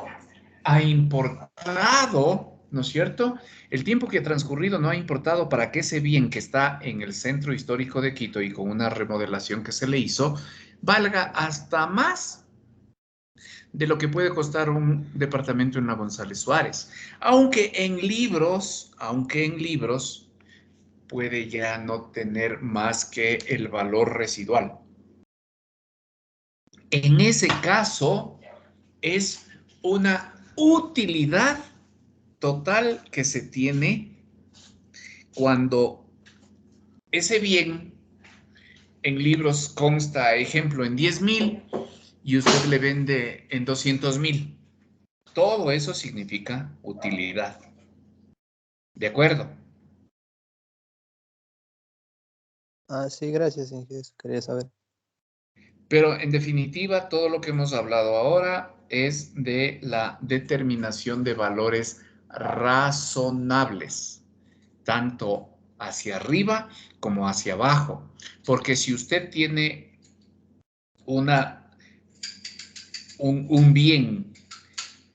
Speaker 1: ha importado, ¿no es cierto? El tiempo que ha transcurrido no ha importado para que ese bien que está en el centro histórico de Quito y con una remodelación que se le hizo, valga hasta más de lo que puede costar un departamento en la González Suárez. Aunque en libros puede ya no tener más que el valor residual. En ese caso, es una utilidad total que se tiene cuando ese bien en libros consta, ejemplo, en 10,000 y usted le vende en 200,000. Todo eso significa utilidad. ¿De acuerdo?
Speaker 2: Ah, sí, gracias, Inge. Quería saber.
Speaker 1: Pero en definitiva, todo lo que hemos hablado ahora es de la determinación de valores razonables, tanto hacia arriba como hacia abajo. Porque si usted tiene un bien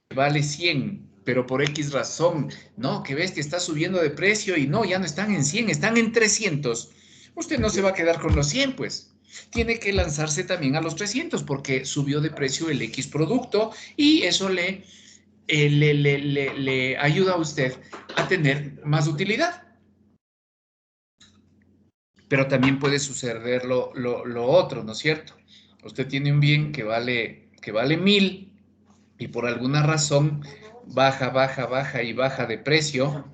Speaker 1: que vale 100, pero por X razón, no, que ves que está subiendo de precio y no, ya no están en 100, están en 300. Usted no se va a quedar con los 100, pues. Tiene que lanzarse también a los 300 porque subió de precio el X producto y eso le ayuda a usted a tener más utilidad. Pero también puede suceder lo otro, ¿no es cierto? Usted tiene un bien que vale 1,000 y por alguna razón baja de precio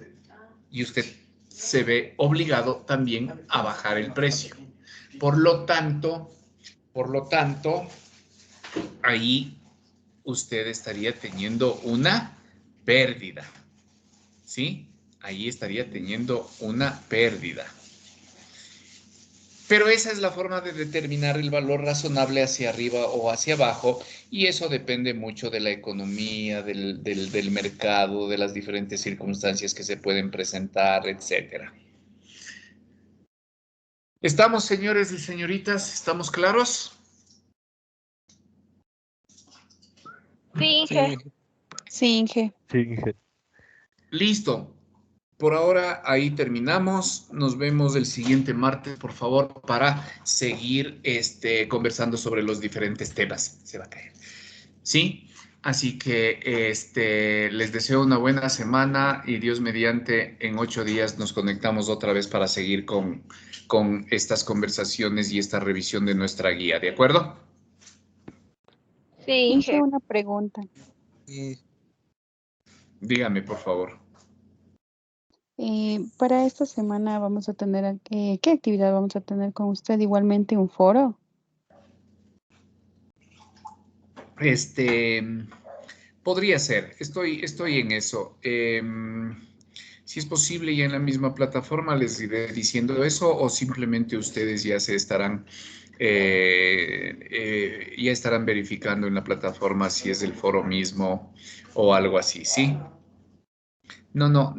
Speaker 1: y usted se ve obligado también a bajar el precio. Por lo tanto, ahí usted estaría teniendo una pérdida, ¿sí? Ahí estaría teniendo una pérdida. Pero esa es la forma de determinar el valor razonable hacia arriba o hacia abajo y eso depende mucho de la economía, del mercado, de las diferentes circunstancias que se pueden presentar, etc. ¿Estamos, señores y señoritas? ¿Estamos claros?
Speaker 5: Sí, Inge.
Speaker 8: Sí, Inge.
Speaker 7: Sí, Inge.
Speaker 1: Listo. Por ahora ahí terminamos. Nos vemos el siguiente martes, por favor, para seguir conversando sobre los diferentes temas. Se va a caer. ¿Sí? Así que les deseo una buena semana y Dios mediante, en 8 días nos conectamos otra vez para seguir con estas conversaciones y esta revisión de nuestra guía. ¿De acuerdo?
Speaker 3: Sí,
Speaker 8: Inge,
Speaker 3: Inge.
Speaker 8: una pregunta.
Speaker 2: Y
Speaker 1: Dígame, por favor.
Speaker 8: Para esta semana vamos a tener, ¿qué actividad vamos a tener con usted? Igualmente un foro.
Speaker 1: Podría ser, estoy en eso. Si es posible, ya en la misma plataforma les iré diciendo eso o simplemente ustedes ya se estarán, ya estarán verificando en la plataforma si es el foro mismo o algo así, ¿sí? No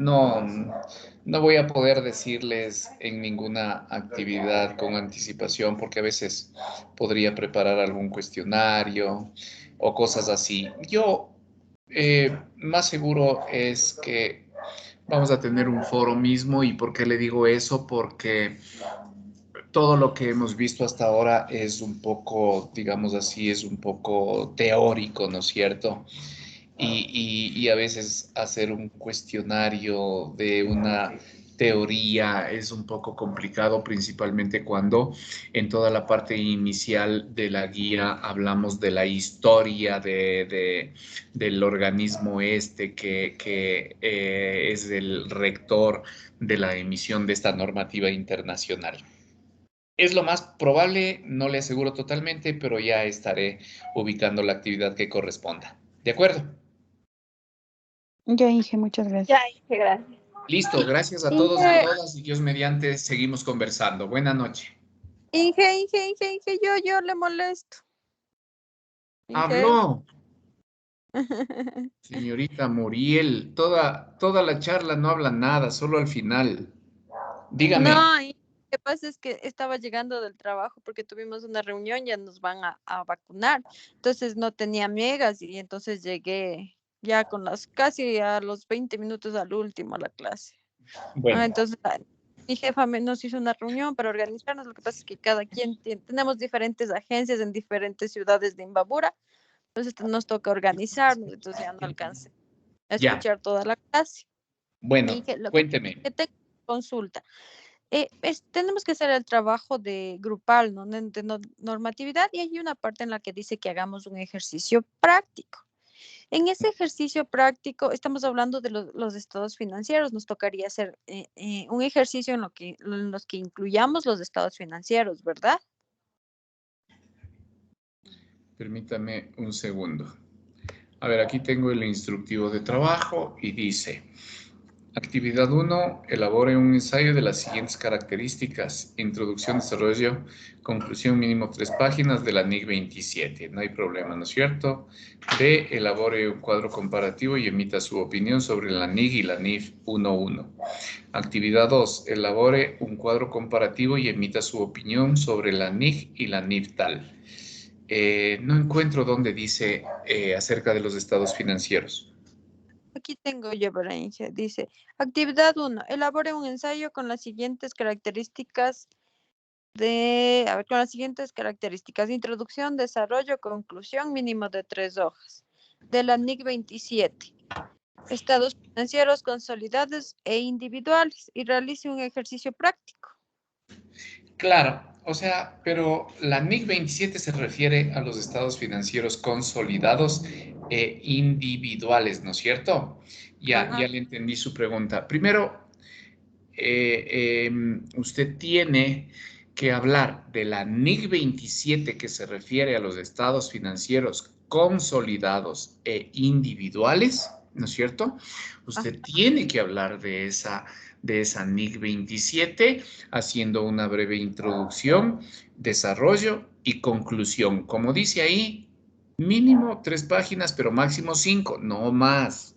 Speaker 1: voy a poder decirles en ninguna actividad con anticipación porque a veces podría preparar algún cuestionario o cosas así. Yo más seguro es que vamos a tener un foro mismo. ¿Y por qué le digo eso? Porque todo lo que hemos visto hasta ahora es un poco, digamos así, es un poco teórico, ¿no es cierto? Y a veces hacer un cuestionario de una teoría es un poco complicado, principalmente cuando en toda la parte inicial de la guía hablamos de la historia del organismo que es el rector de la emisión de esta normativa internacional. Es lo más probable, no le aseguro totalmente, pero ya estaré ubicando la actividad que corresponda. ¿De acuerdo?
Speaker 8: Ya, Inge, muchas
Speaker 3: Ya,
Speaker 8: gracias.
Speaker 3: Inge, gracias.
Speaker 1: Listo, gracias a todos y a todas y Dios mediante seguimos conversando. Buena noche.
Speaker 5: Inge, yo le molesto. Inge.
Speaker 1: Habló, señorita Muriel, toda la charla no habla nada, solo al final. Dígame.
Speaker 5: No, y lo que pasa es que estaba llegando del trabajo porque tuvimos una reunión, ya nos van a vacunar. Entonces no tenía megas y entonces llegué ya con casi a los 20 minutos al último a la clase.
Speaker 1: Bueno,
Speaker 5: Entonces mi jefa nos hizo una reunión para organizarnos. Lo que pasa es que cada quien tenemos diferentes agencias en diferentes ciudades de Imbabura. Entonces nos toca organizarnos, entonces ya no alcancé a
Speaker 1: ya.
Speaker 5: escuchar toda la clase.
Speaker 1: Bueno,
Speaker 5: Y lo
Speaker 1: cuénteme.
Speaker 5: que te consulta. Tenemos que hacer el trabajo de grupal, ¿no? De normatividad, y hay una parte en la que dice que hagamos un ejercicio práctico. En ese ejercicio práctico estamos hablando de los estados financieros. Nos tocaría hacer un ejercicio en los que incluyamos los estados financieros, ¿verdad?
Speaker 1: Permítame un segundo. A ver, aquí tengo el instructivo de trabajo y dice, actividad 1, elabore un ensayo de las siguientes características, introducción, desarrollo, conclusión, mínimo 3 páginas de la NIC 27. No hay problema, ¿no es cierto? B, elabore un cuadro comparativo y emita su opinión sobre la NIC y la NIF 1.1. Actividad 2, elabore un cuadro comparativo y emita su opinión sobre la NIC y la NIF tal. No encuentro dónde dice acerca de los estados financieros.
Speaker 5: Aquí tengo yo, Berenice. Dice, actividad 1, elabore un ensayo con las siguientes características con las siguientes características: introducción, desarrollo, conclusión, mínimo de 3 hojas. De la NIC 27. Estados financieros consolidados e individuales, y realice un ejercicio práctico.
Speaker 1: Claro, o sea, pero la NIC 27 se refiere a los estados financieros consolidados e individuales, ¿no es cierto? Ya le entendí su pregunta. Primero, usted tiene que hablar de la NIC 27 que se refiere a los estados financieros consolidados e individuales, ¿no es cierto? Usted tiene que hablar de esa NIC 27 haciendo una breve introducción, desarrollo y conclusión. Como dice ahí, mínimo 3 páginas, pero máximo 5, no más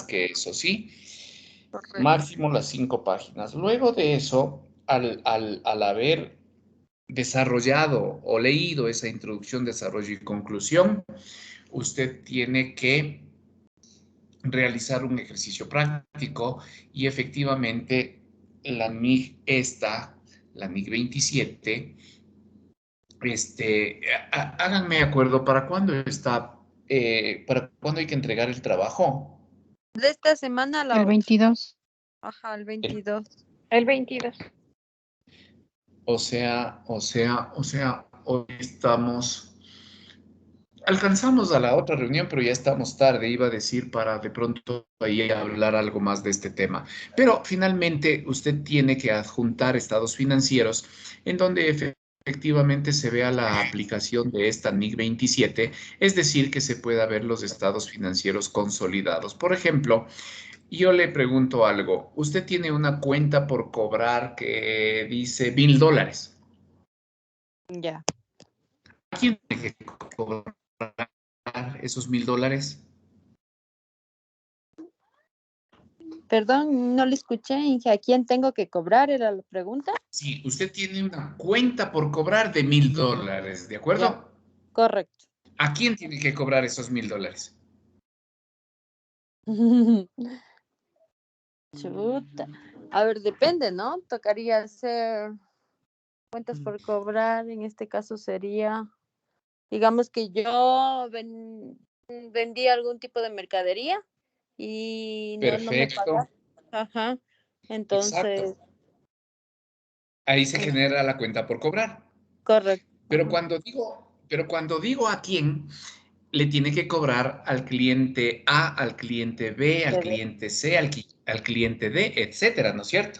Speaker 1: que eso, ¿sí?
Speaker 5: Correcto.
Speaker 1: Máximo las 5 páginas. Luego de eso, al haber desarrollado o leído esa introducción, desarrollo y conclusión, usted tiene que realizar un ejercicio práctico y efectivamente la NIC la NIC 27, háganme acuerdo, ¿para cuándo para cuándo hay que entregar el trabajo?
Speaker 5: De esta semana a la
Speaker 8: El
Speaker 5: otra.
Speaker 8: 22.
Speaker 5: Ajá, el 22.
Speaker 3: El 22.
Speaker 1: O sea, hoy alcanzamos a la otra reunión, pero ya estamos tarde, iba a decir para de pronto ahí hablar algo más de este tema. Pero finalmente usted tiene que adjuntar estados financieros en donde efectivamente se vea la aplicación de esta NIC 27, es decir, que se pueda ver los estados financieros consolidados. Por ejemplo, yo le pregunto algo, usted tiene una cuenta por cobrar que dice $1,000.
Speaker 5: Ya.
Speaker 1: ¿A quién tiene que cobrar esos $1,000?
Speaker 5: Perdón, no le escuché, Inge. ¿A quién tengo que cobrar? ¿Era la pregunta?
Speaker 1: Sí, usted tiene una cuenta por cobrar de $1,000, ¿de acuerdo?
Speaker 5: Ya, correcto.
Speaker 1: ¿A quién tiene que cobrar esos $1,000?
Speaker 5: Chuta. A ver, depende, ¿no? Tocaría hacer cuentas por cobrar. En este caso sería, digamos que yo vendí algún tipo de mercadería y no me
Speaker 1: Perfecto.
Speaker 5: pagaste. Ajá. Entonces,
Speaker 1: Ahí se genera la cuenta por cobrar.
Speaker 5: correcto.
Speaker 1: Pero cuando digo a quién, le tiene que cobrar al cliente A, al cliente B, al cliente C, al cliente D, etcétera, ¿no es cierto?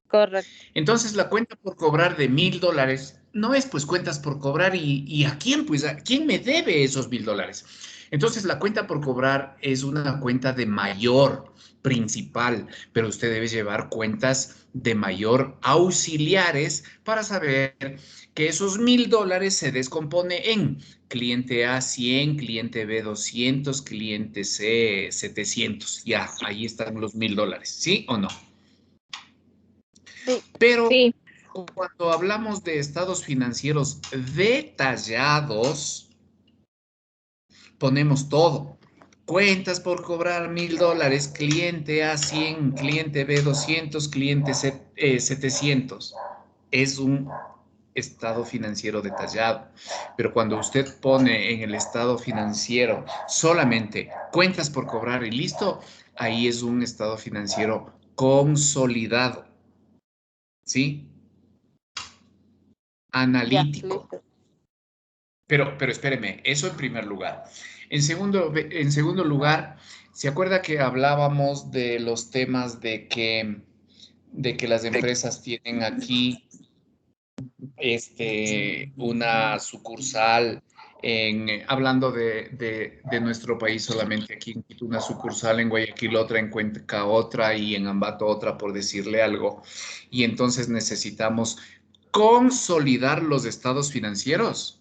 Speaker 5: Correcto.
Speaker 1: Entonces, la cuenta por cobrar de $1,000 no es pues cuentas por cobrar y a quién, pues a quién me debe esos $1,000. Entonces, la cuenta por cobrar es una cuenta de mayor principal, pero usted debe llevar cuentas de mayor auxiliares para saber que esos $1,000 se descompone en cliente A 100, cliente B 200, cliente C 700. Ya, ahí están los $1,000, ¿sí o no?
Speaker 5: Sí.
Speaker 1: Pero
Speaker 3: Sí.
Speaker 1: cuando hablamos de estados financieros detallados, ponemos todo. Cuentas por cobrar $1,000, cliente A 100, cliente B 200, cliente C 700. Es un estado financiero detallado. Pero cuando usted pone en el estado financiero solamente cuentas por cobrar y listo, ahí es un estado financiero consolidado. ¿Sí? Analítico.
Speaker 5: Ya,
Speaker 1: Pero espéreme, eso en primer lugar. En segundo lugar, ¿se acuerda que hablábamos de los temas de que las empresas tienen aquí una sucursal hablando de nuestro país solamente, aquí en Quito una sucursal, en Guayaquil otra, en Cuenca otra y en Ambato otra, por decirle algo? Y entonces necesitamos consolidar los estados financieros.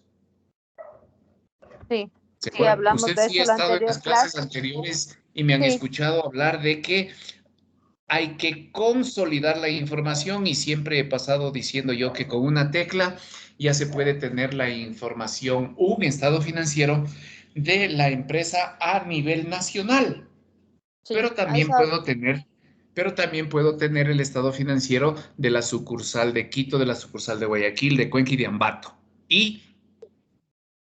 Speaker 5: Sí,
Speaker 1: ¿Se
Speaker 5: sí,
Speaker 1: acuerdan?
Speaker 5: hablamos
Speaker 1: Usted
Speaker 5: de
Speaker 1: sí ha
Speaker 5: eso en la
Speaker 1: estado en las
Speaker 5: anterior
Speaker 1: clases
Speaker 5: clase.
Speaker 1: anteriores y me han
Speaker 5: Sí,
Speaker 1: escuchado hablar de que hay que consolidar la información y siempre he pasado diciendo yo que con una tecla ya se puede tener la información, un estado financiero de la empresa a nivel nacional.
Speaker 5: sí,
Speaker 1: Pero
Speaker 5: a
Speaker 1: también
Speaker 5: esa,
Speaker 1: puedo tener el estado financiero de la sucursal de Quito, de la sucursal de Guayaquil, de Cuenca y de Ambato. Y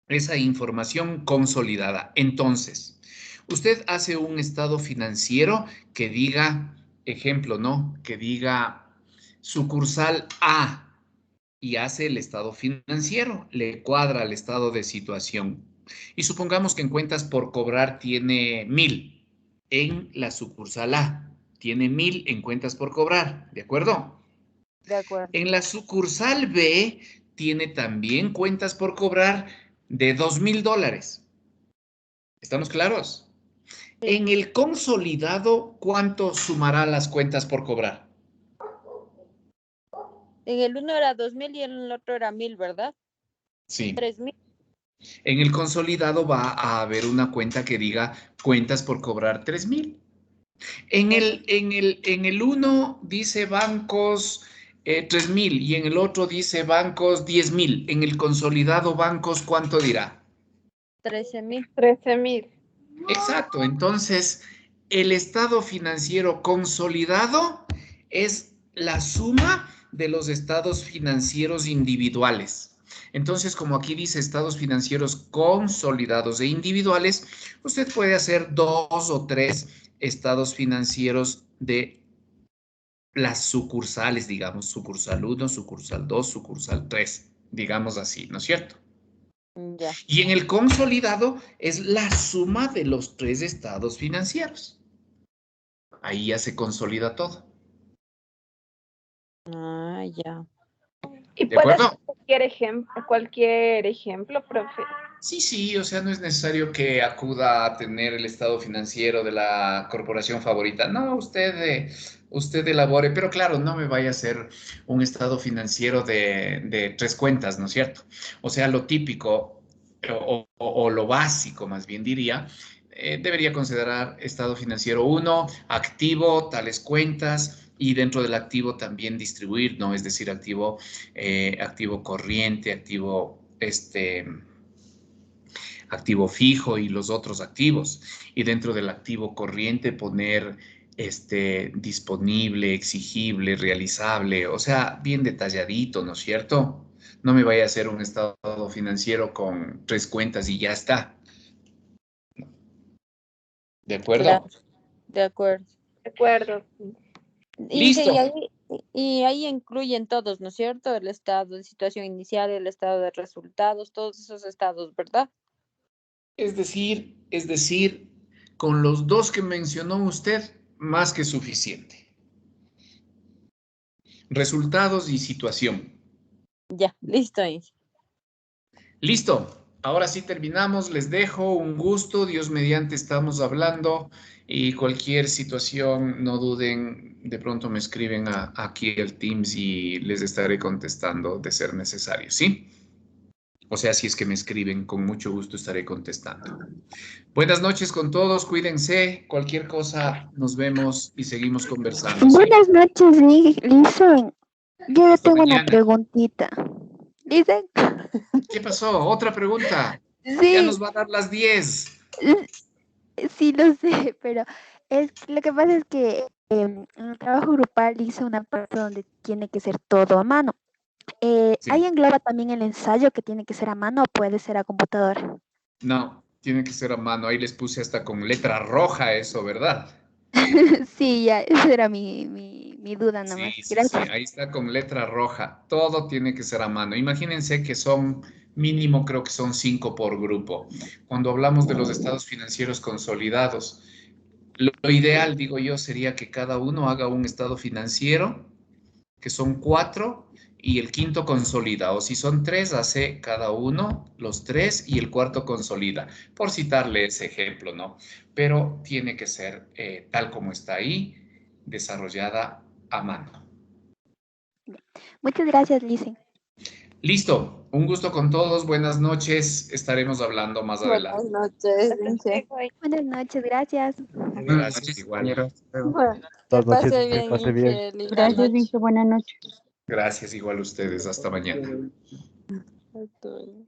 Speaker 1: esa información consolidada. Entonces, usted hace un estado financiero que diga, ejemplo, ¿no? Que diga sucursal A y hace el estado financiero, le cuadra el estado de situación. Y supongamos que en cuentas por cobrar tiene 1,000 en la sucursal A, tiene 1,000 en cuentas por cobrar, ¿de acuerdo?
Speaker 5: de acuerdo.
Speaker 1: En la sucursal B tiene también cuentas por cobrar de $2,000. ¿Estamos claros?
Speaker 5: Sí.
Speaker 1: En el consolidado, ¿cuánto sumará las cuentas por cobrar?
Speaker 5: En el uno era 2.000 y en el otro era 1.000, ¿verdad?
Speaker 1: Sí.
Speaker 5: 3.000.
Speaker 1: En el consolidado va a haber una cuenta que diga cuentas por cobrar 3,000. En el uno dice bancos 3,000 y en el otro dice bancos 10,000. En el consolidado bancos, ¿cuánto dirá?
Speaker 5: 13.000.
Speaker 3: 13,000.
Speaker 1: Exacto. Entonces, el estado financiero consolidado es la suma de los estados financieros individuales. Entonces, como aquí dice estados financieros consolidados e individuales, usted puede hacer 2 o 3 estados financieros de las sucursales, digamos, sucursal 1, sucursal 2, sucursal 3, digamos así, ¿no es cierto?
Speaker 5: Ya.
Speaker 1: Y en el consolidado es la suma de los 3 estados financieros. Ahí ya se consolida todo.
Speaker 5: Ah, ya.
Speaker 3: ¿Y
Speaker 1: ¿De
Speaker 3: puede
Speaker 1: acuerdo?
Speaker 3: ser cualquier ejemplo, profe?
Speaker 1: Sí, o sea, no es necesario que acuda a tener el estado financiero de la corporación favorita. No, usted elabore, pero claro, no me vaya a hacer un estado financiero de 3 cuentas, ¿no es cierto? O sea, lo típico o lo básico, más bien diría, debería considerar estado financiero 1, activo, tales cuentas, y dentro del activo también distribuir, ¿no? Es decir, activo corriente, activo fijo y los otros activos. Y dentro del activo corriente poner disponible, exigible, realizable, o sea, bien detalladito, ¿no es cierto? No me vaya a hacer un estado financiero con 3 cuentas y ya está. ¿De
Speaker 5: Claro,
Speaker 1: acuerdo?
Speaker 5: de acuerdo.
Speaker 3: De acuerdo.
Speaker 1: Listo.
Speaker 5: Y ahí incluyen todos, ¿no es cierto? El estado de situación inicial, el estado de resultados, todos esos estados, ¿verdad?
Speaker 1: Es decir, con los dos que mencionó usted, más que suficiente. Resultados y situación.
Speaker 5: Ya, listo, Inge.
Speaker 1: Listo. Ahora sí terminamos. Les dejo un gusto. Dios mediante estamos hablando y cualquier situación, no duden, de pronto me escriben aquí al Teams y les estaré contestando de ser necesario, ¿sí? O sea, si es que me escriben, con mucho gusto estaré contestando. Buenas noches con todos, cuídense. Cualquier cosa, nos vemos y seguimos conversando. ¿sí?
Speaker 9: Buenas noches, Lison. Yo
Speaker 1: Hasta
Speaker 9: tengo una
Speaker 1: mañana.
Speaker 9: preguntita. ¿Listen?
Speaker 1: ¿Qué pasó? Otra pregunta. Ya
Speaker 9: Sí,
Speaker 1: nos va a dar las 10.
Speaker 9: sí lo sé, pero lo que pasa es que en el trabajo grupal hice una parte donde tiene que ser todo a mano.
Speaker 1: Sí.
Speaker 9: ¿Ahí engloba también el ensayo que tiene que ser a mano o puede ser a computadora?
Speaker 1: No, tiene que ser a mano. Ahí les puse hasta con letra roja eso, ¿verdad?
Speaker 9: Sí, ya, esa era mi duda nomás.
Speaker 1: Sí, sí, sí.
Speaker 9: Gracias.
Speaker 1: Ahí está con letra roja. Todo tiene que ser a mano. Imagínense que son mínimo, creo que son 5 por grupo. Cuando hablamos de los estados financieros consolidados, lo ideal, digo yo, sería que cada uno haga un estado financiero, que son 4, y el quinto consolida. O si son 3, hace cada uno los 3 y el cuarto consolida. Por citarle ese ejemplo, ¿no? Pero tiene que ser tal como está ahí, desarrollada a mano.
Speaker 9: Muchas gracias, Listen.
Speaker 1: Listo, un gusto con todos, buenas noches, estaremos hablando más adelante.
Speaker 5: Buenas noches, Inge.
Speaker 9: Buenas noches, gracias.
Speaker 6: Buenas
Speaker 1: Gracias,
Speaker 6: noches,
Speaker 1: igual.
Speaker 6: compañeros. Hasta luego.
Speaker 5: Bueno, que
Speaker 7: Buenas noches,
Speaker 5: pase
Speaker 7: que
Speaker 5: bien,
Speaker 7: pase bien.
Speaker 5: Inge. Linda
Speaker 8: Gracias,
Speaker 5: noche.
Speaker 8: Inge. Buenas noches.
Speaker 1: Gracias, igual a ustedes, hasta mañana.
Speaker 5: Hasta luego.